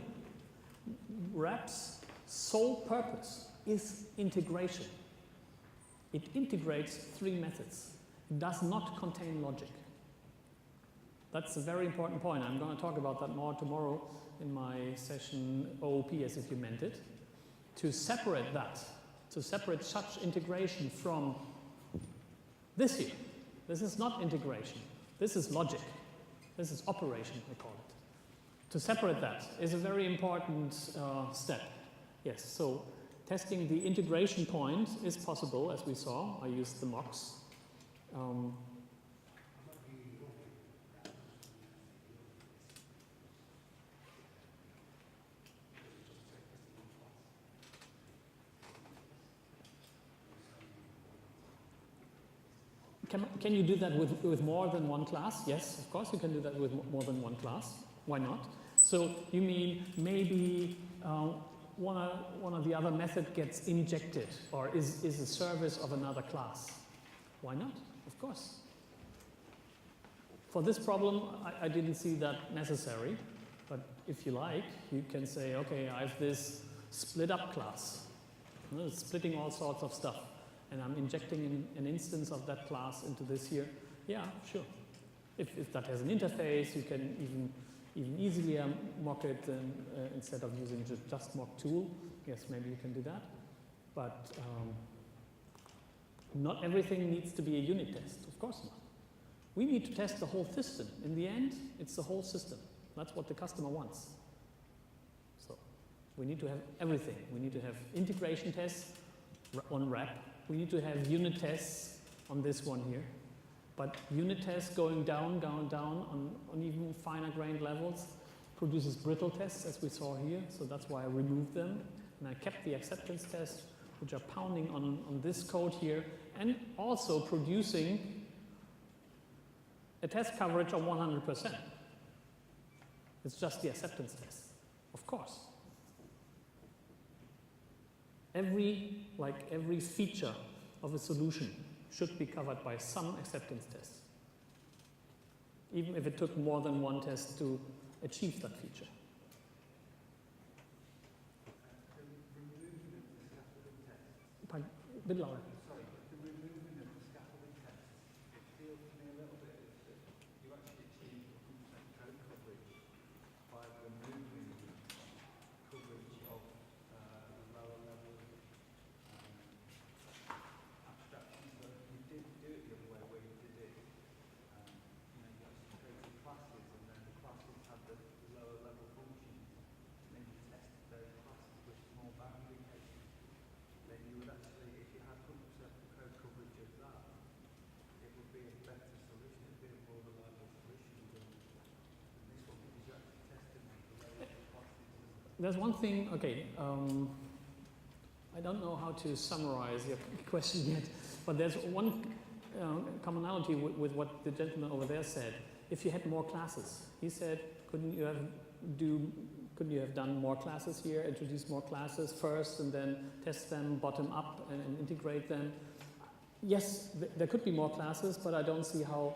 Wrap's sole purpose is integration. It integrates three methods. It does not contain logic. That's a very important point. I'm going to talk about that more tomorrow in my session OOP as if you meant it. To separate that, to separate such integration from this here. This is not integration. This is logic. This is operation, we call it. To separate that is a very important step. Yes, so testing the integration point is possible, as we saw. I used the mocks. Can you do that with more than one class? Yes, of course you can do that with more than one class. Why not? So you mean maybe one of the other method gets injected or is a service of another class. Why not? Of course. For this problem, I didn't see that necessary, but if you like, you can say, okay, I have this split up class. It's splitting all sorts of stuff, and I'm injecting an instance of that class into this here. Yeah, sure. If that has an interface, you can even easily mock it instead of using just mock tool. Yes, maybe you can do that. But not everything needs to be a unit test. Of course not. We need to test the whole system. In the end, it's the whole system. That's what the customer wants. So we need to have everything. We need to have integration tests on wrap. We need to have unit tests on this one here. But unit tests going down on even finer grained levels produces brittle tests, as we saw here. So that's why I removed them. And I kept the acceptance tests, which are pounding on this code here, and also producing a test coverage of 100%. It's just the acceptance test, of course. Every feature of a solution should be covered by some acceptance tests, even if it took more than one test to achieve that feature. Pardon? A bit louder. Sorry, the removing of the scaffolding test, it feels to me a little bit as if you actually achieve 100% code coverage by removing coverage of lower level abstractions. So if you did do it the other way, where you did it, you actually created classes, and then the classes had the lower level functions, and then you tested those classes with small boundary cases. Then you would actually, if you had 100% code coverage of that, it would be a better solution, it would be a more reliable solution than this one, because you're actually testing the lower classes. There's one thing, okay, I don't know how to summarize your question yet, but there's one commonality with what the gentleman over there said. If you had more classes, he said, couldn't you have done more classes here, introduce more classes first and then test them bottom up and integrate them? Yes, there could be more classes, but I don't see how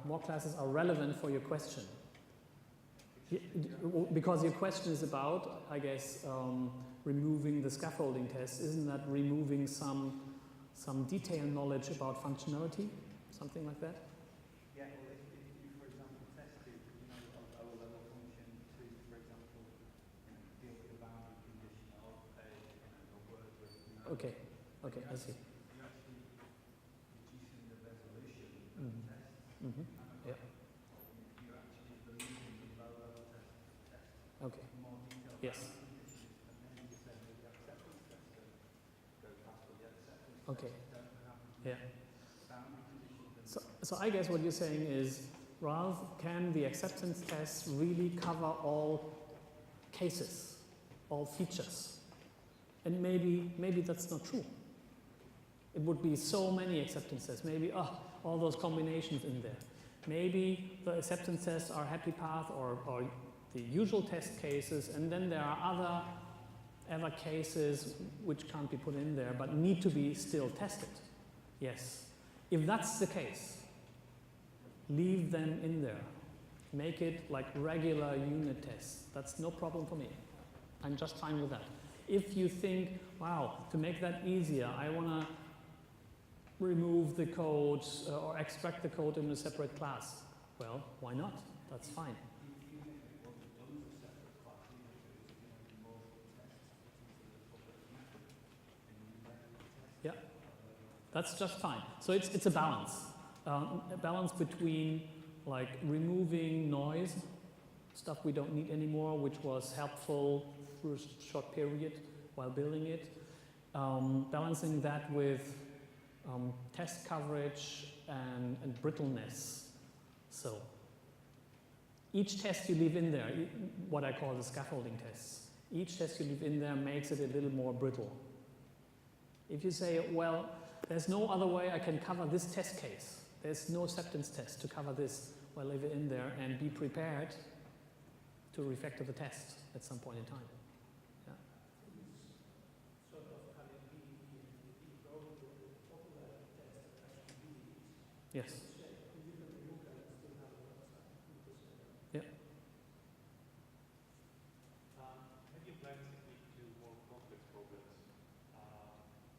more classes are relevant for your question. Because your question is about, I guess, removing the scaffolding test. Isn't that removing some detailed knowledge about functionality? Something like that? Yeah, well, if you, for example, tested, a lower level function to, for example, deal with the boundary condition of a word with, Okay, I see. you're actually reducing the resolution of the Mm-hmm. test. Mm-hmm. Yeah. You're actually removing the lower level test Okay. more detailed Yes. boundary conditions, and then you're saying that the acceptance test go past, but the acceptance Okay. tests don't have Yeah. boundary conditions. And So I guess what you're saying is, Ralf, can the acceptance tests really cover all cases, all features? And maybe that's not true. It would be so many acceptance tests. Maybe all those combinations in there. Maybe the acceptance tests are happy path or the usual test cases, and then there are other cases which can't be put in there but need to be still tested. Yes. If that's the case, leave them in there. Make it like regular unit tests. That's no problem for me. I'm just fine with that. If you think, wow, to make that easier, I want to remove the code or extract the code in a separate class, well, why not? That's fine. Yeah, that's just fine. So it's a balance. A balance between like removing noise, stuff we don't need anymore, which was helpful through a short period while building it. Balancing that with test coverage and brittleness. So each test you leave in there, what I call the scaffolding tests, each test you leave in there makes it a little more brittle. If you say, well, There's no other way I can cover this test case. There's no acceptance test to cover this. Well, leave it in there and be prepared to refactor the test at some point in time. Yeah. Sort of having TDD and TDD go to the popular test that actually be Yes. you can remove that and still have a website. Yeah. Have you applied this technique to more complex problems?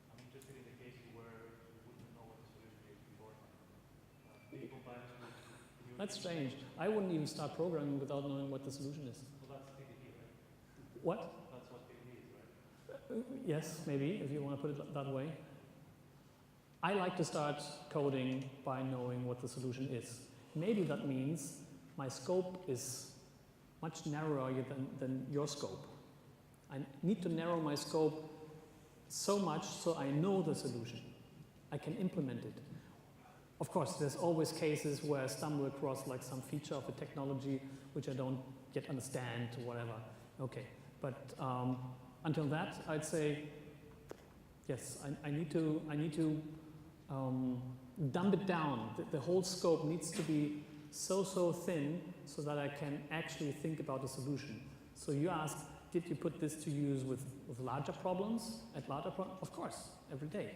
I'm interested in the cases where you wouldn't know what the solution is beforehand. Do you combine it with new That's strange. I wouldn't even start programming without knowing what the solution is. Well, that's TDD, right? What? That's what TDD is, right? Yes, maybe, if you want to put it that way. I like to start coding by knowing what the solution is. Maybe that means my scope is much narrower than your scope. I need to narrow my scope so much so I know the solution. I can implement it. Of course, there's always cases where I stumble across like some feature of a technology which I don't yet understand or whatever. Okay, but until that, I'd say, yes, I need to dumb it down. The whole scope needs to be so thin so that I can actually think about a solution. So you asked, did you put this to use with larger problems? Of course, every day.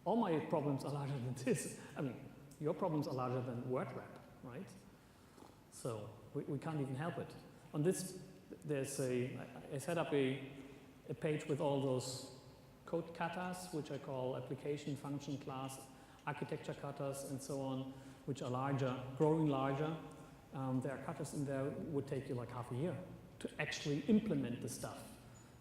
All my problems are larger than this. I mean, your problems are larger than word wrap, right? So we can't even help it. On this, I set up a page with all those code katas, which I call application, function, class, architecture katas, and so on, which are larger, growing larger. There are katas in there would take you like half a year to actually implement the stuff.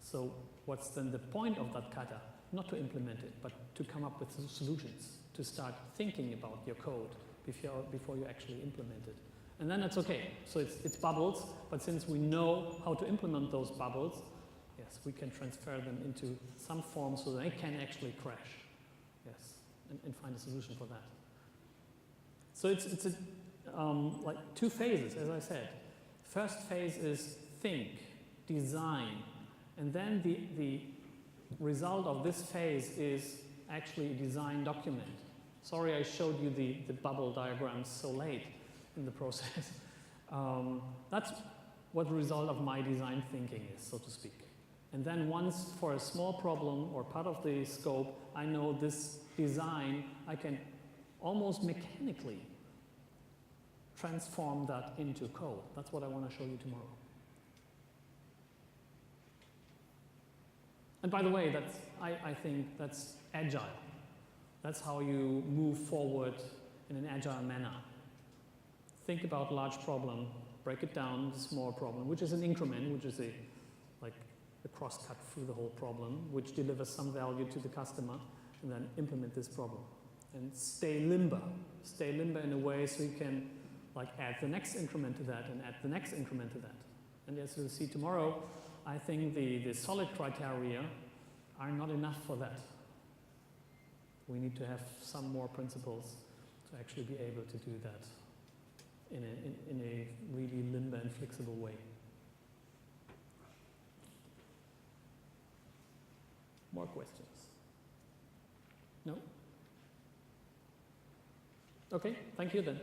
So what's then the point of that kata? Not to implement it, but to come up with solutions, to start thinking about your code before you actually implement it. And then it's okay. So it's bubbles, but since we know how to implement those bubbles, yes, we can transfer them into some form so they can actually crash. Yes, and find a solution for that. So it's like two phases, as I said. First phase is think, design, and then the result of this phase is actually a design document. Sorry I showed you the bubble diagrams so late in the process. That's what the result of my design thinking is, so to speak. And then once for a small problem or part of the scope, I know this design, I can almost mechanically transform that into code. That's what I want to show you tomorrow. And by the way, I think that's agile. That's how you move forward in an agile manner. Think about a large problem, break it down into a small problem, which is an increment, which is a crosscut through the whole problem, which delivers some value to the customer, and then implement this problem. And stay limber in a way so you can add the next increment to that and add the next increment to that. And as you'll see tomorrow, I think the solid criteria are not enough for that. We need to have some more principles to actually be able to do that in a really limber and flexible way. More questions? No? Okay, thank you then.